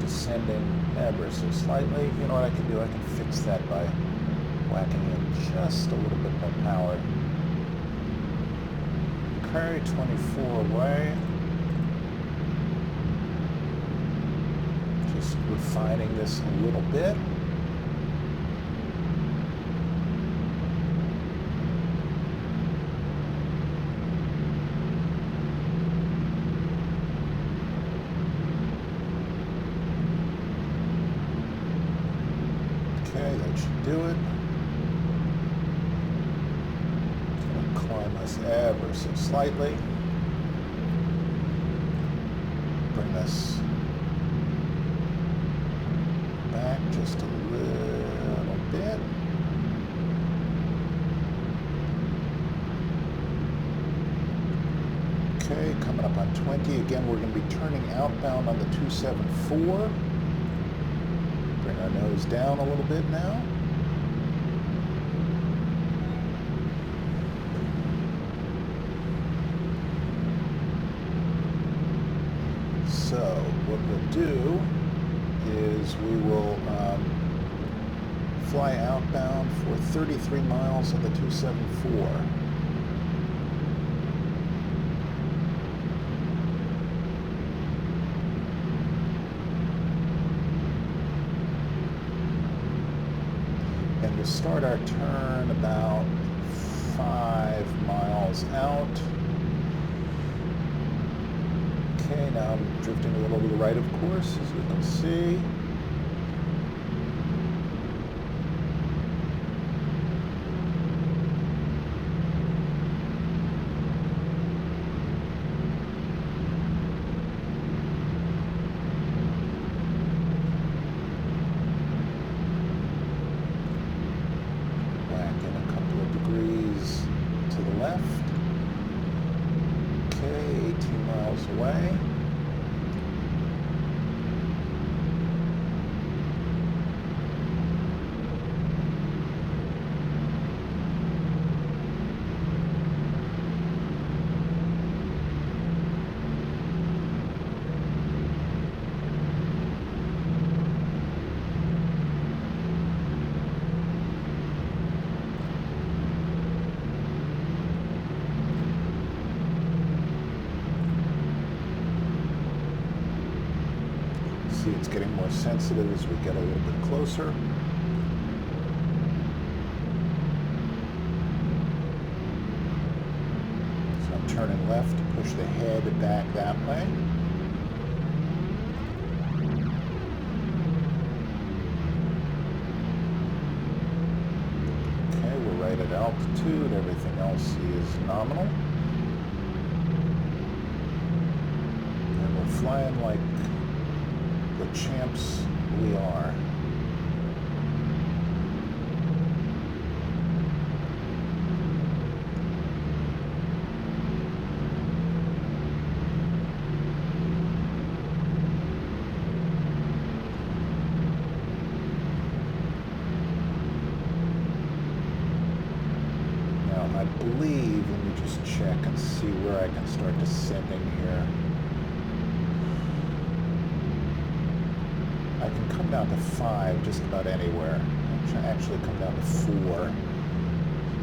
descending ever so slightly. You know what I can do? I can fix that by whacking in just a little bit more power. Okay, 24 away. Just refining this a little bit. That should do it. It's going to climb us ever so slightly. Bring us back just a little bit. Okay, coming up on 20. Again, we're going to be turning outbound on the 274. Bring our nose down a little bit now. So what we'll do is we will fly outbound for 33 miles on the 274. And we'll start our turn about 5 miles out. Okay, now I'm drifting a little to the right, of course, as you can see. Back in a couple of degrees to the left. Okay, 18 miles away. See, it's getting more sensitive as we get a little bit closer. So I'm turning left to push the head back that way. altitude. Everything else is nominal. And we're flying like the champs we are. I believe, let me just check and see where I can start descending here. I can come down to 5 just about anywhere. Actually come down to 4.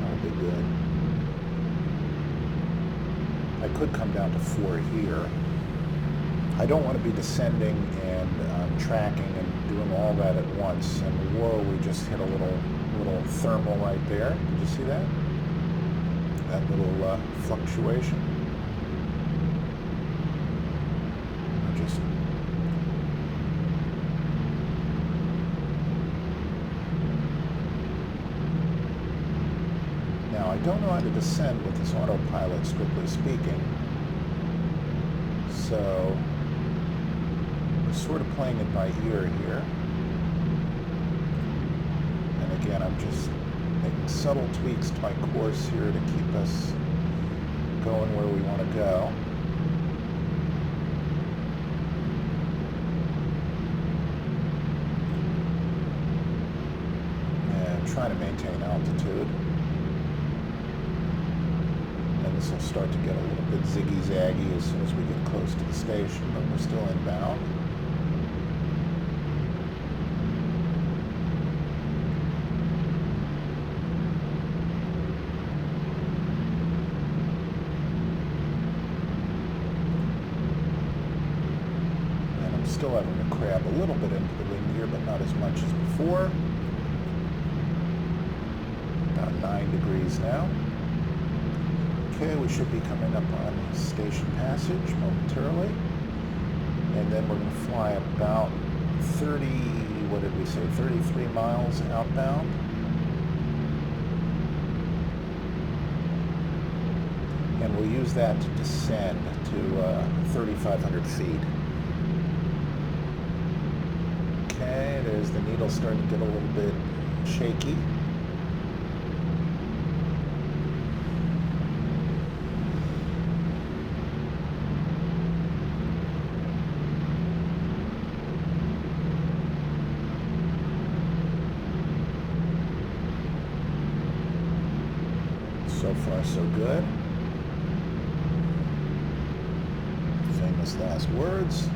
That'll be good. I could come down to 4 here. I don't want to be descending and tracking and doing all that at once. And whoa, we just hit a little thermal right there. Did you see that? That little fluctuation. Just now, I don't know how to descend with this autopilot, strictly speaking. So we're sort of playing it by ear here. And again, I'm just making subtle tweaks to my course here to keep us going where we want to go. And trying to maintain altitude. And this will start to get a little bit ziggy-zaggy as soon as we get close to the station, but we're still inbound. Still having to crab a little bit into the wind here, but not as much as before. About 9 degrees now. Okay, we should be coming up on station passage momentarily. And then we're going to fly about 30, what did we say, 33 miles outbound. And we'll use that to descend to 3,500 feet. Okay, there's the needle starting to get a little bit shaky. So far, so good. Famous last words.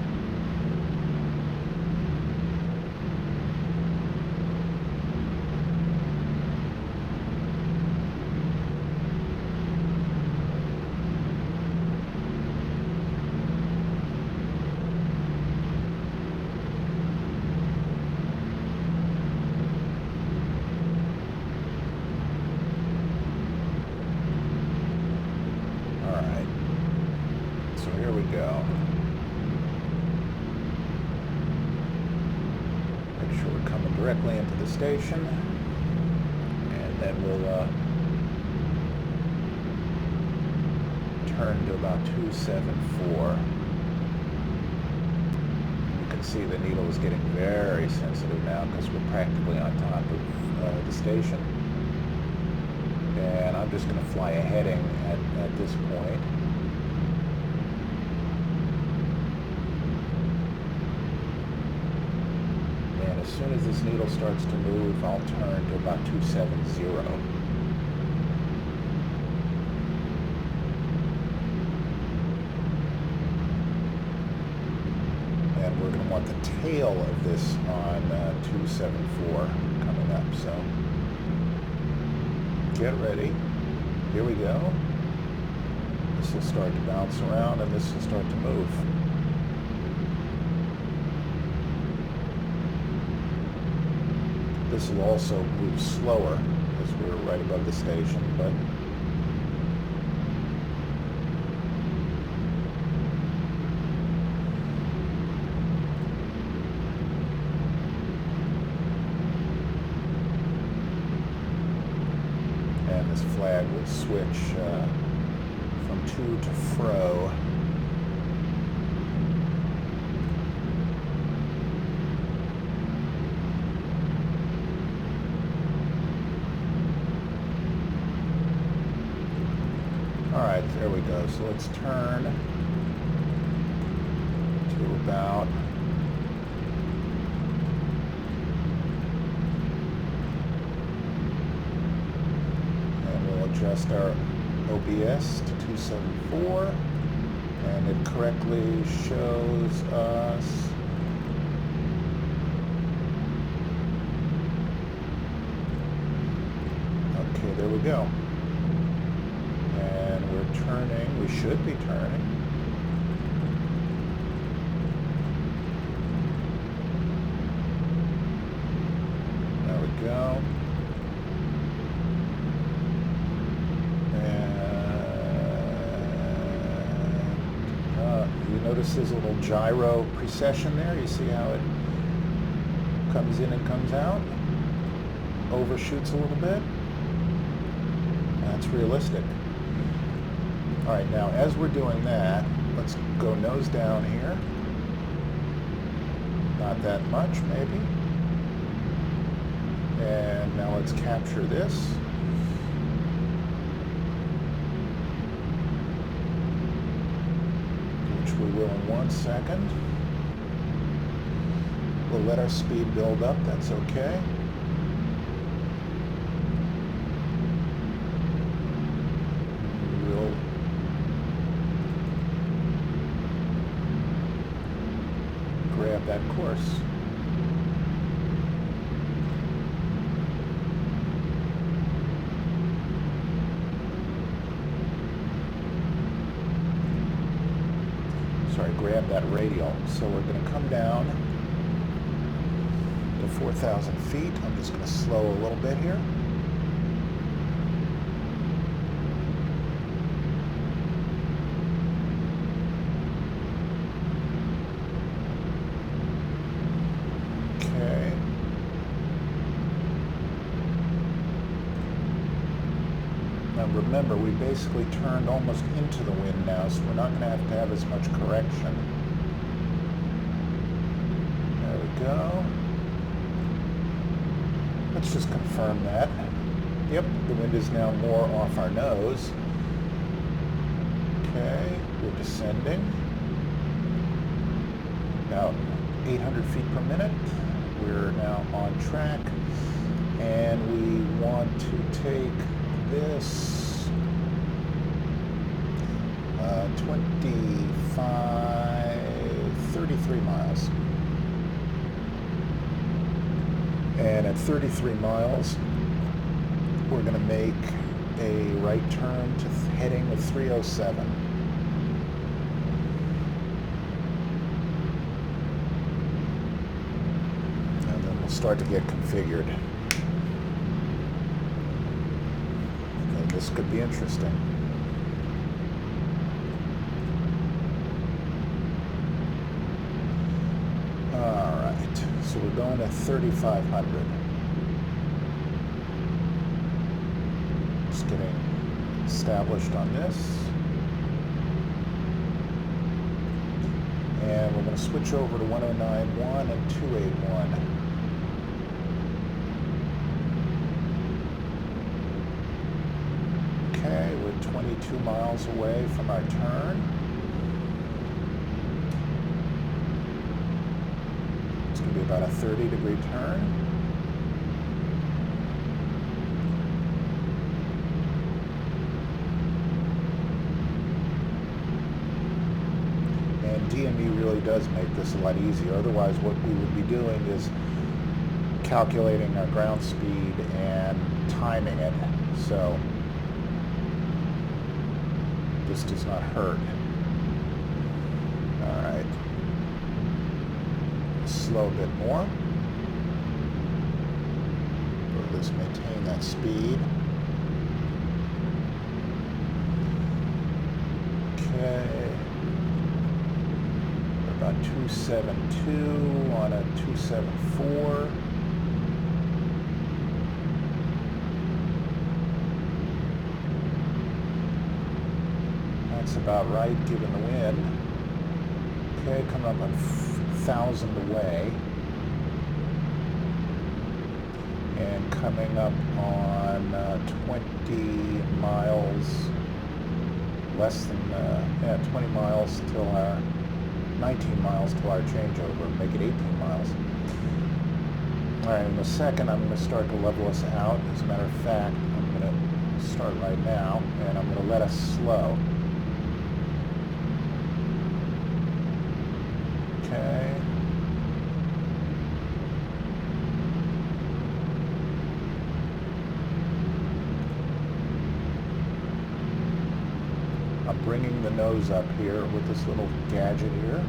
Here we go. Make sure we're coming directly into the station, and then we'll turn to about 274. You can see the needle is getting very sensitive now because we're practically on top of the station. And I'm just going to fly a heading at this point. As soon as this needle starts to move, I'll turn to about 270. And we're going to want the tail of this on 274 coming up. So get ready. Here we go. This will start to bounce around and this will start to move. This will also move slower as we're right above the station, but and this flag would switch from to to fro. Alright, there we go. So let's turn to about adjust our OBS to 274, and it correctly shows us okay, there we go. And we're turning, we should be turning. There we go. Notice there's a little gyro precession there. You see how it comes in and comes out? Overshoots a little bit. That's realistic. All right, now as we're doing that, let's go nose down here. Not that much, maybe. And now let's capture this. We will in 1 second. We'll let our speed build up, that's okay. We'll grab that course. Grab that radial. So we're going to come down to 4,000 feet. I'm just going to slow a little bit here. Okay. Now remember, we basically turned almost into the wind now, so we're not going to have as much correction. There we go. Let's just confirm that. Yep, the wind is now more off our nose. Okay, we're descending. About 800 feet per minute. We're now on track, and we want to take this 33 miles. And at 33 miles, we're going to make a right turn to heading of 307. And then we'll start to get configured. And this could be interesting. So we're going at 3,500. Just getting established on this. And we're going to switch over to 109.1 and 281. Okay, we're 22 miles away from our turn. About a 30-degree turn. And DME really does make this a lot easier. Otherwise, what we would be doing is calculating our ground speed and timing it. So this does not hurt. All right. Slow a bit more. We'll just maintain that speed. Okay. We're about 272 on a 274. That's about right, given the wind. Okay, coming up on 1,000 away. And coming up on 20 miles, less than, 20 miles till our, 19 miles till our changeover, make it 18 miles. All right, in a second, I'm going to start to level us out. As a matter of fact, I'm going to start right now, and I'm going to let us slow. Okay. I'm bringing the nose up here with this little gadget here.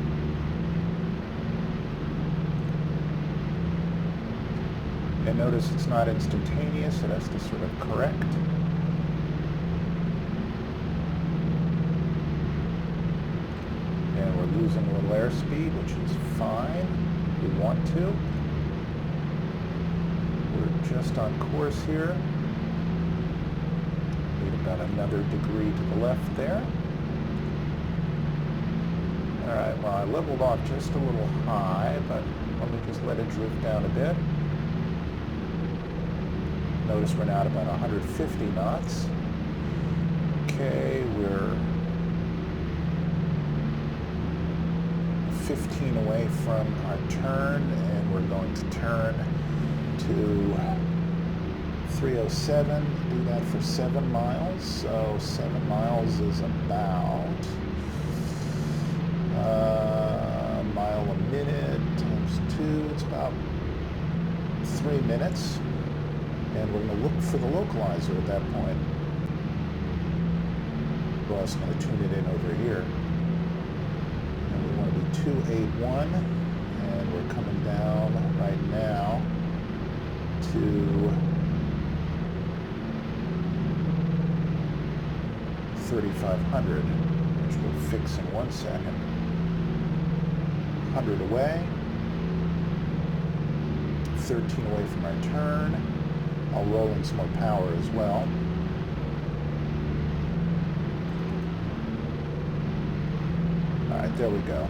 And notice it's not instantaneous, it has to sort of correct. And we're losing a little airspeed, which is fine. We want to. We're just on course here. Need about another degree to the left there. Alright, well I leveled off just a little high, but let me just let it drift down a bit. Notice we're now at about 150 knots. Okay, we're 15 away from our turn, and we're going to turn to 307. Do that for 7 miles. So 7 miles is about a mile a minute times 2. It's about 3 minutes. And we're going to look for the localizer at that point. We're also going to tune it in over here. And we want to be 281, and we're coming down right now to 3,500, which we'll fix in 1 second. 100 away, 13 away from our turn. I'll roll in some more power as well. Alright, there we go.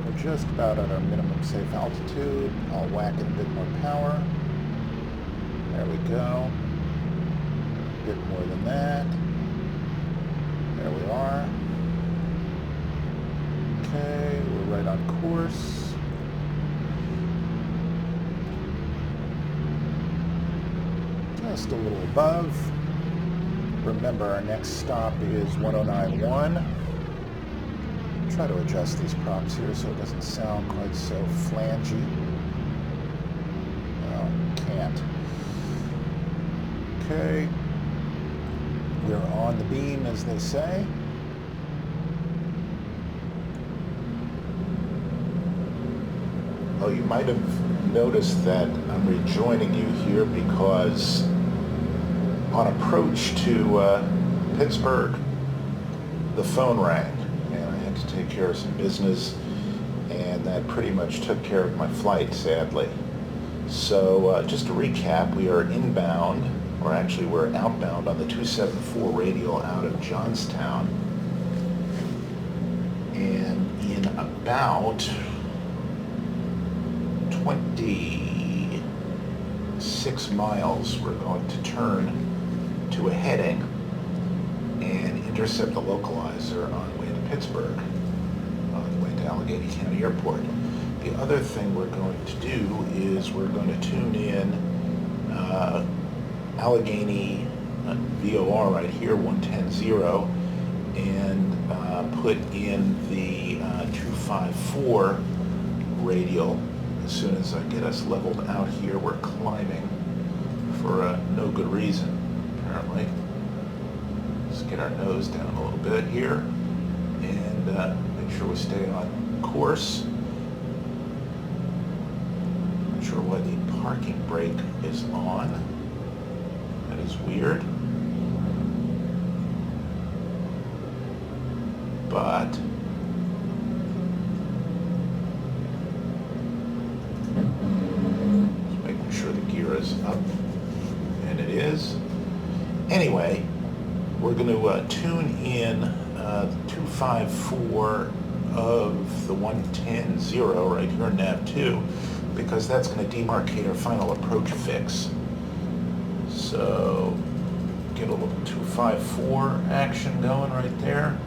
We're just about at our minimum safe altitude. I'll whack in a bit more power. There we go. A bit more than that. There we are. Okay, we're right on course. Just a little above. Remember, our next stop is 1091. Try to adjust these props here so it doesn't sound quite so flangy. Well, can't. Okay. We're on the beam, as they say. Oh, you might have noticed that I'm rejoining you here because on approach to Pittsburgh, the phone rang, and I had to take care of some business, and that pretty much took care of my flight, sadly. So just to recap, we are inbound, or actually we're outbound on the 274 radial out of Johnstown, and in about 26 miles we're going to turn to a heading and intercept the localizer on the way to Pittsburgh, on the way to Allegheny County Airport. The other thing we're going to do is we're going to tune in Allegheny VOR right here, 110.0, and put in the 254 radial. As soon as I get us leveled out here, we're climbing for no good reason, apparently. Just get our nose down a little bit here and make sure we stay on course. Not sure why the parking brake is on. That is weird. But up, and it is. Anyway, we're going to tune in 254 of the 110.0 right here in nav2, because that's going to demarcate our final approach fix. So get a little 254 action going right there.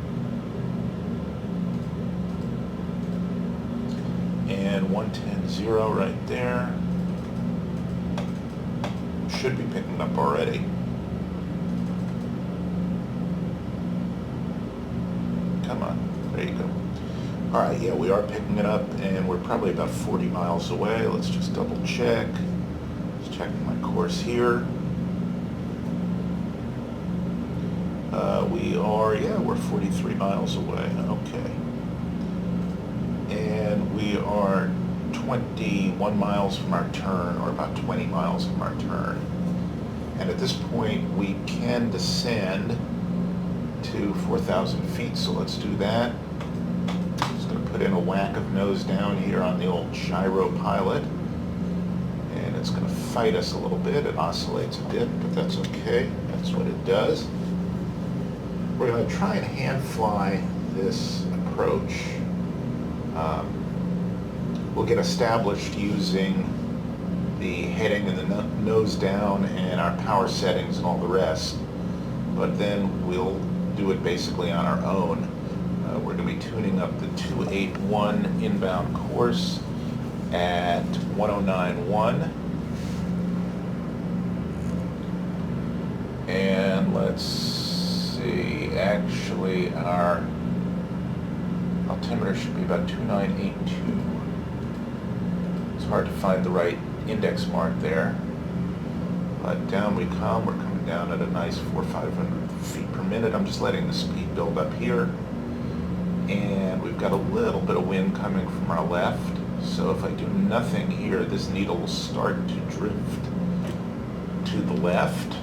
And 110.0 right there. Should be picking up already. Come on, there you go. All right, yeah, we are picking it up, and we're probably about 40 miles away. Let's just double check. Just checking my course here. We're 43 miles away. Okay. And we are 21 miles from our turn, or about 20 miles from our turn. And at this point, we can descend to 4,000 feet, so let's do that. Just going to put in a whack of nose down here on the old gyro pilot. And it's going to fight us a little bit. It oscillates a bit, but that's okay. That's what it does. We're going to try and hand fly this approach. We'll get established using the heading and the nose down and our power settings and all the rest, but then we'll do it basically on our own. We're going to be tuning up the 281 inbound course at 1091, and let's see, actually our altimeter should be about 2982. It's hard to find the right index mark there, but down we come. We're coming down at a nice 400 or 500 feet per minute. I'm just letting the speed build up here, and we've got a little bit of wind coming from our left, so if I do nothing here, this needle will start to drift to the left. You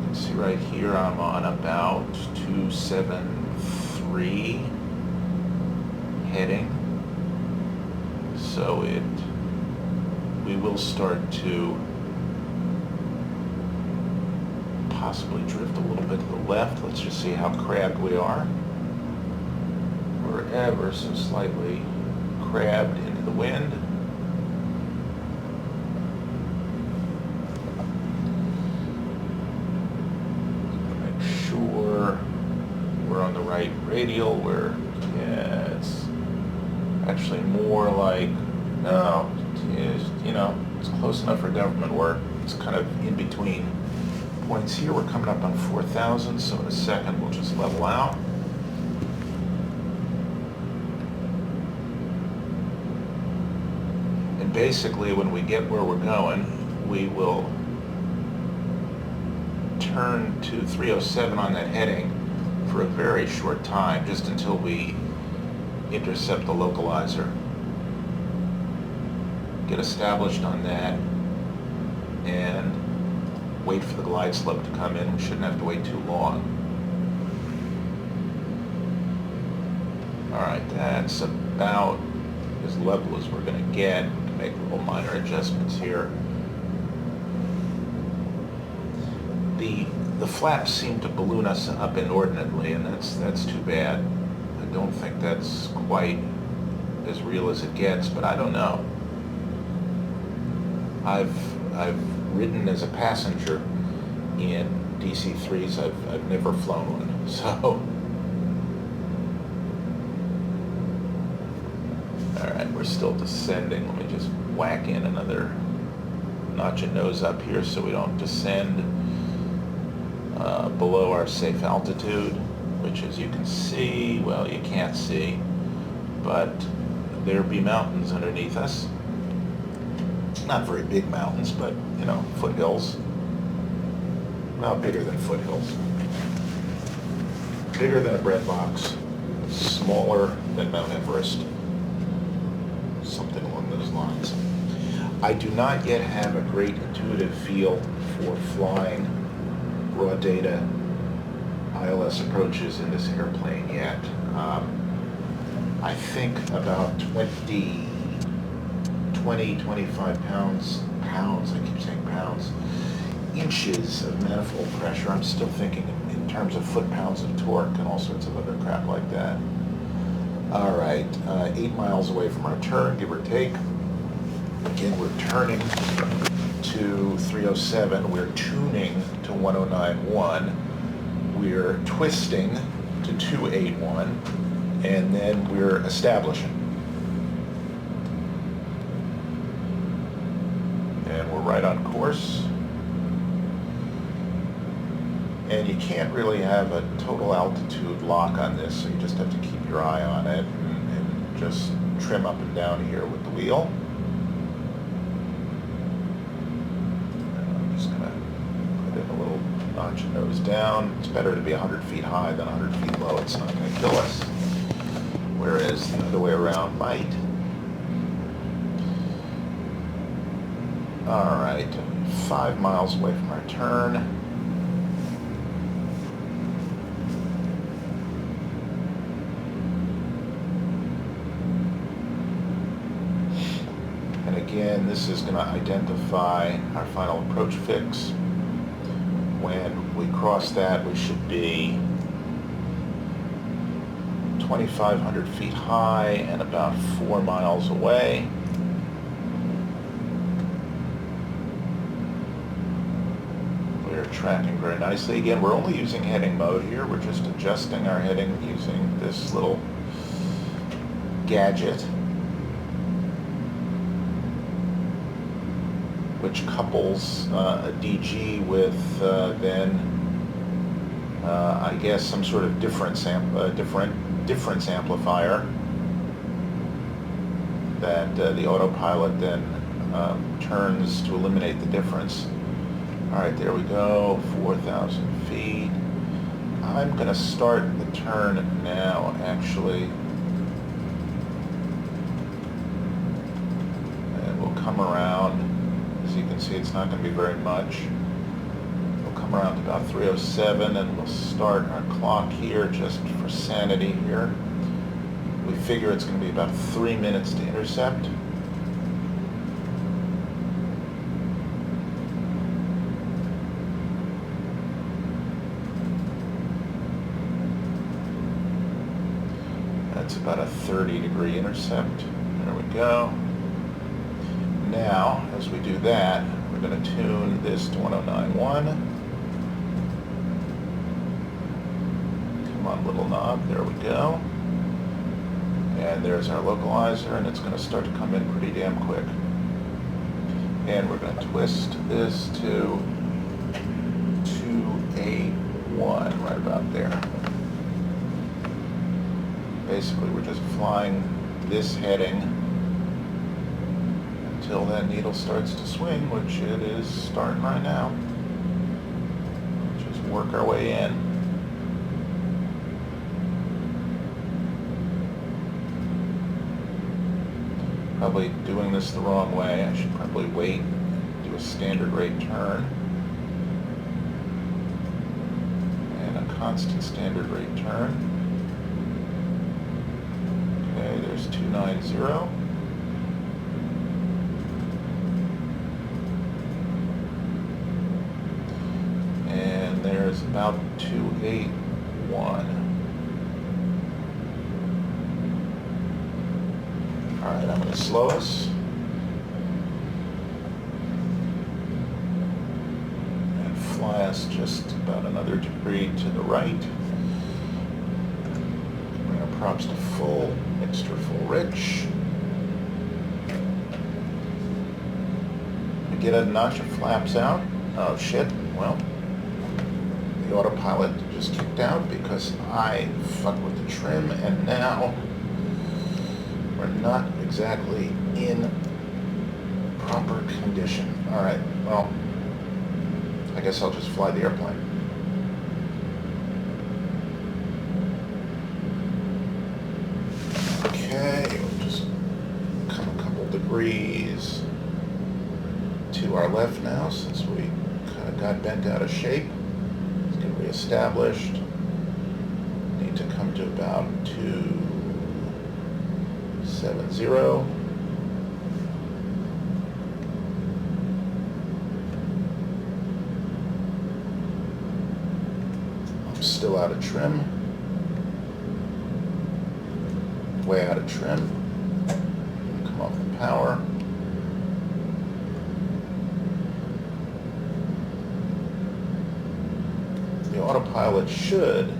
can see right here I'm on about 273 heading. So we will start to possibly drift a little bit to the left. Let's just see how crabbed we are. We're ever so slightly crabbed into the wind. Make sure we're on the right radial. Yeah, it's actually more like, no, it's close enough for government work. It's kind of in between points here. We're coming up on 4,000, so in a second we'll just level out. And basically when we get where we're going, we will turn to 307 on that heading for a very short time, just until we intercept the localizer. Get established on that and wait for the glide slope to come in. We shouldn't have to wait too long. Alright, that's about as level as we're going to get. We can make little minor adjustments here. The flaps seem to balloon us up inordinately, and that's too bad. I don't think that's quite as real as it gets, but I don't know. I've ridden as a passenger in DC-3s. I've never flown one, so. All right, we're still descending. Let me just whack in another notch of nose up here so we don't descend below our safe altitude, which, as you can see, well, you can't see, but there be mountains underneath us. Not very big mountains, but, foothills. Well, bigger than foothills. Bigger than a bread box. Smaller than Mount Everest. Something along those lines. I do not yet have a great intuitive feel for flying raw data ILS approaches in this airplane yet. I think about 25 pounds, I keep saying pounds, inches of manifold pressure. I'm still thinking in terms of foot-pounds of torque and all sorts of other crap like that. All right, 8 miles away from our turn, give or take. Again, we're turning to 307. We're tuning to 1091. We're twisting to 281, and then we're establishing. And we're right on course. And you can't really have a total altitude lock on this, so you just have to keep your eye on it and just trim up and down here with the wheel. I'm just going to put in a little notch and nose down. It's better to be 100 feet high than 100 feet low. It's not going to kill us. Whereas the other way around might. All right, 5 miles away from our turn. Again, this is going to identify our final approach fix. When we cross that, we should be 2,500 feet high and about 4 miles away. We're tracking very nicely. Again, we're only using heading mode here. We're just adjusting our heading using this little gadget, which couples a DG with then I guess some sort of difference amplifier that the autopilot then turns to eliminate the difference. All right, there we go, 4,000 feet. I'm going to start the turn now, actually. And we'll come around. As you can see, it's not going to be very much. We'll come around to about 307 and we'll start our clock here just for sanity here. We figure it's going to be about 3 minutes to intercept. That's about a 30-degree intercept. There we go. Now, as we do that, we're going to tune this to 1091. Come on, little knob. There we go. And there's our localizer, and it's going to start to come in pretty damn quick. And we're going to twist this to 281, right about there. Basically, we're just flying this heading until that needle starts to swing, which it is starting right now. Just work our way in. Probably doing this the wrong way. I should probably wait, do a standard rate turn. And a constant standard rate turn. Okay, there's 290. There's about 281. All right, I'm going to slow us. And fly us just about another degree to the right. Bring our props to full, extra full rich. We get a notch of flaps out. Oh shit, well. The autopilot just kicked out because I fucked with the trim, and now we're not exactly in proper condition. All right, well, I guess I'll just fly the airplane. Okay, we'll just come a couple degrees to our left now, since we kind of got bent out of shape. Established. Need to come to about 270. Still out of trim. Way out of trim. Come off the power. The autopilot should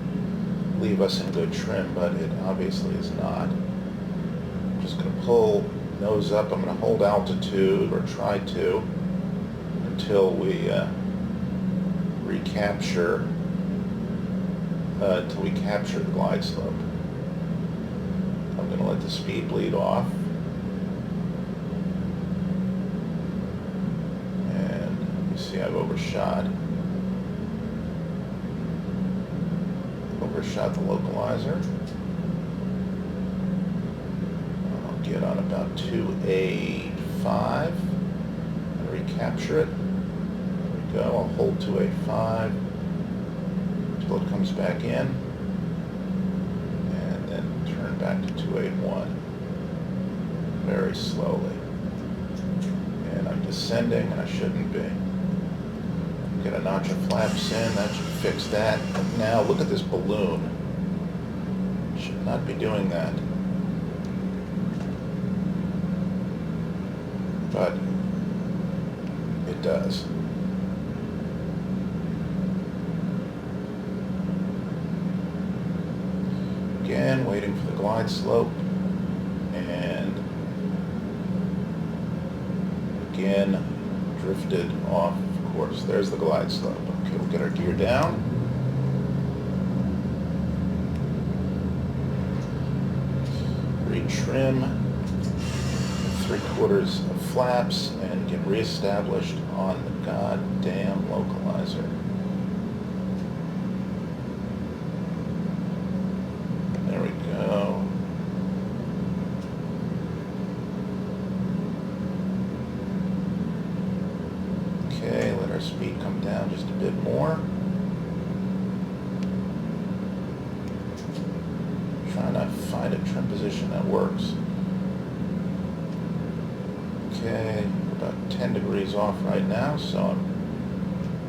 leave us in good trim, but it obviously is not. I'm just going to pull nose up. I'm going to hold altitude, or try to, until we recapture, until we capture the glide slope. I'm going to let the speed bleed off. And you see I've overshot the localizer. I'll get on about 285 and recapture it. There we go. I'll hold 285 until it comes back in, and then turn back to 281 very slowly. And I'm descending, and I shouldn't be. Get a notch of flaps in, that should fix that. Now look at this balloon. Should not be doing that. But it does. Again, waiting for the glide slope, and again drifted off. Of course, there's the glide slope. Okay, we'll get our gear down. Retrim 3/4 of flaps and get reestablished on the goddamn localizer. There we go. Okay, let our speed come down just a bit more. Trying to find a trim position that works. Okay, we're about 10 degrees off right now, so I'm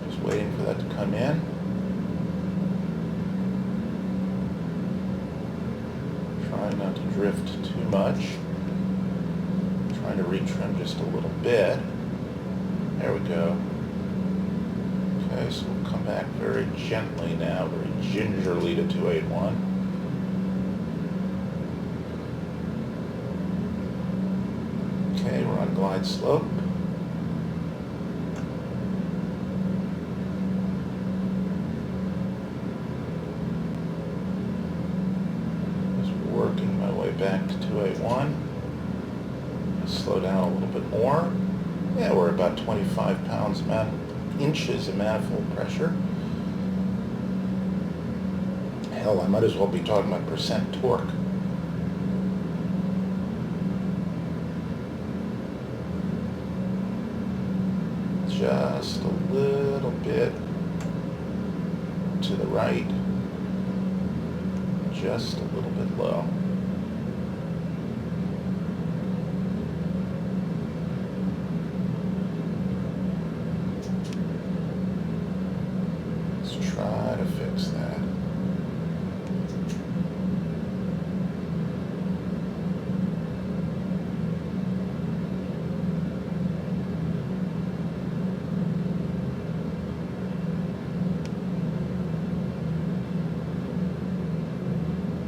just waiting for that to come in. Trying not to drift too much. Trying to retrim just a little bit. There we go. Okay, so we'll come back very gently now, very gingerly to 281. Okay, we're on glide slope. Just working my way back to 281. Slow down a little bit more. Yeah, we're about 25 inches of manifold pressure. Hell, I might as well be talking about percent torque. Just a little bit to the right. Just a little bit low. Try to fix that.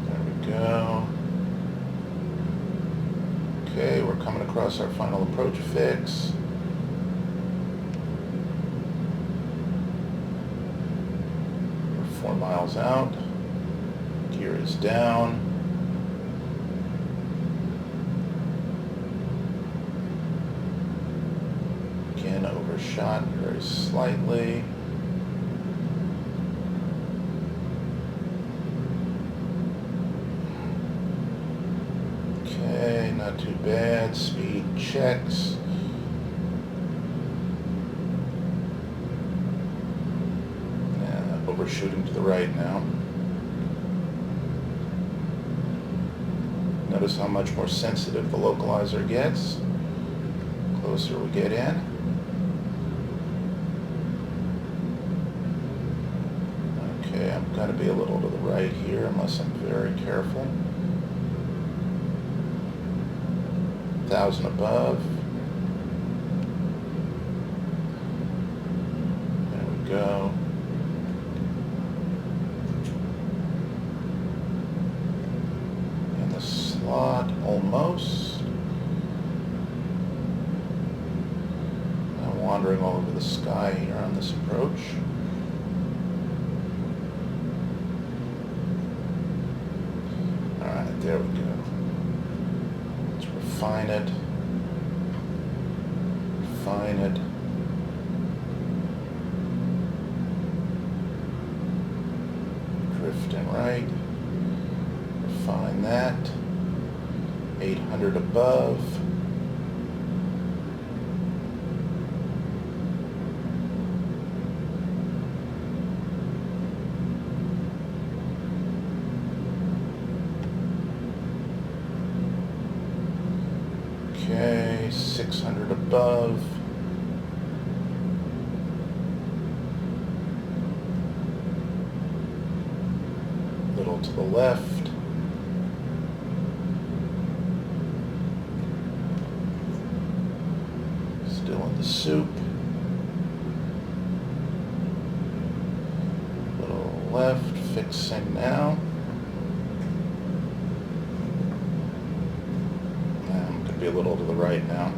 There we go. Okay, we're coming across our final approach fix. 4 miles out, gear is down. Again, overshot very slightly. Okay, not too bad. Speed checks. Overshooting to the right now. Notice how much more sensitive the localizer gets. The closer we get in. Okay, I'm Got to be a little to the right here unless I'm very careful. 1,000 above. There we go. In the slot, almost. I'm wandering all over the sky here on this approach. Alright, there we go. Let's refine it. Refine it. Drifting right. Refine that. 800 above. Okay, 600 above. Little to the left. Still in the soup. Little left, fixing now. Be a little to the right now.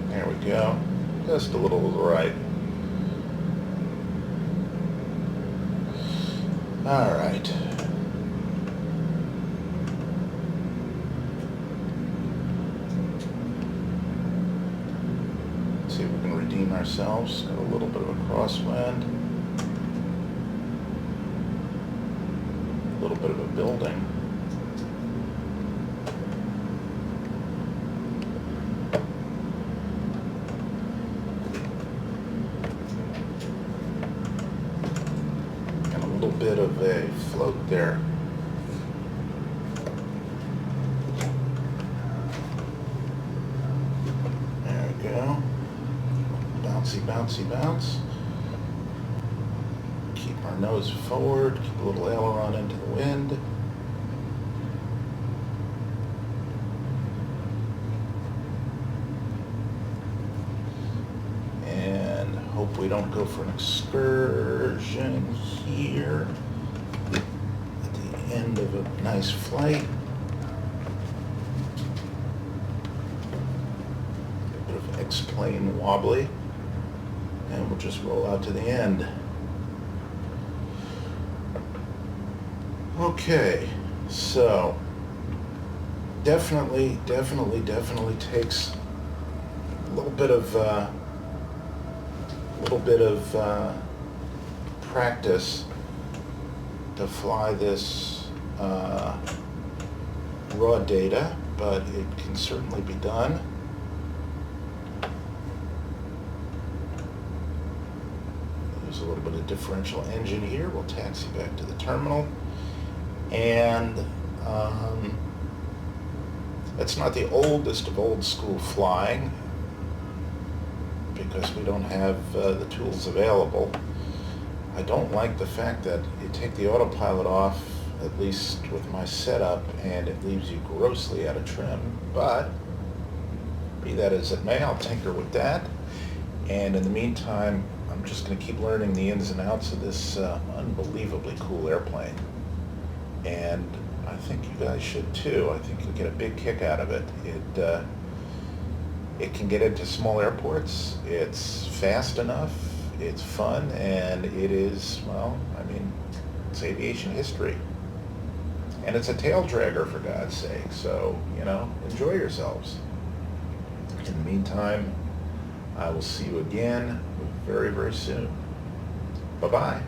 There we go. Just a little to the right. All right. Let's see if we can redeem ourselves. Got a little bit of a crosswind. A little bit of a building. Bit of a float there. There we go. Bouncy, bouncy, bounce. Keep our nose forward, keep a little aileron into the wind. And hope we don't go for an excursion here at the end of a nice flight. A bit of X-plane wobbly, and we'll just roll out to the end. Okay, so definitely takes a little bit of practice to fly this raw data, but it can certainly be done. There's a little bit of differential engine here. We'll taxi back to the terminal. And it's not the oldest of old school flying, because we don't have the tools available. I don't like the fact that you take the autopilot off, at least with my setup, and it leaves you grossly out of trim. But be that as it may, I'll tinker with that. And in the meantime, I'm just going to keep learning the ins and outs of this unbelievably cool airplane. And I think you guys should too. I think you'll get a big kick out of it. It can get into small airports. It's fast enough, it's fun, and it is, well, I mean, it's aviation history. And it's a tail dragger, for God's sake, so, you know, enjoy yourselves. In the meantime, I will see you again very, very soon. Bye-bye.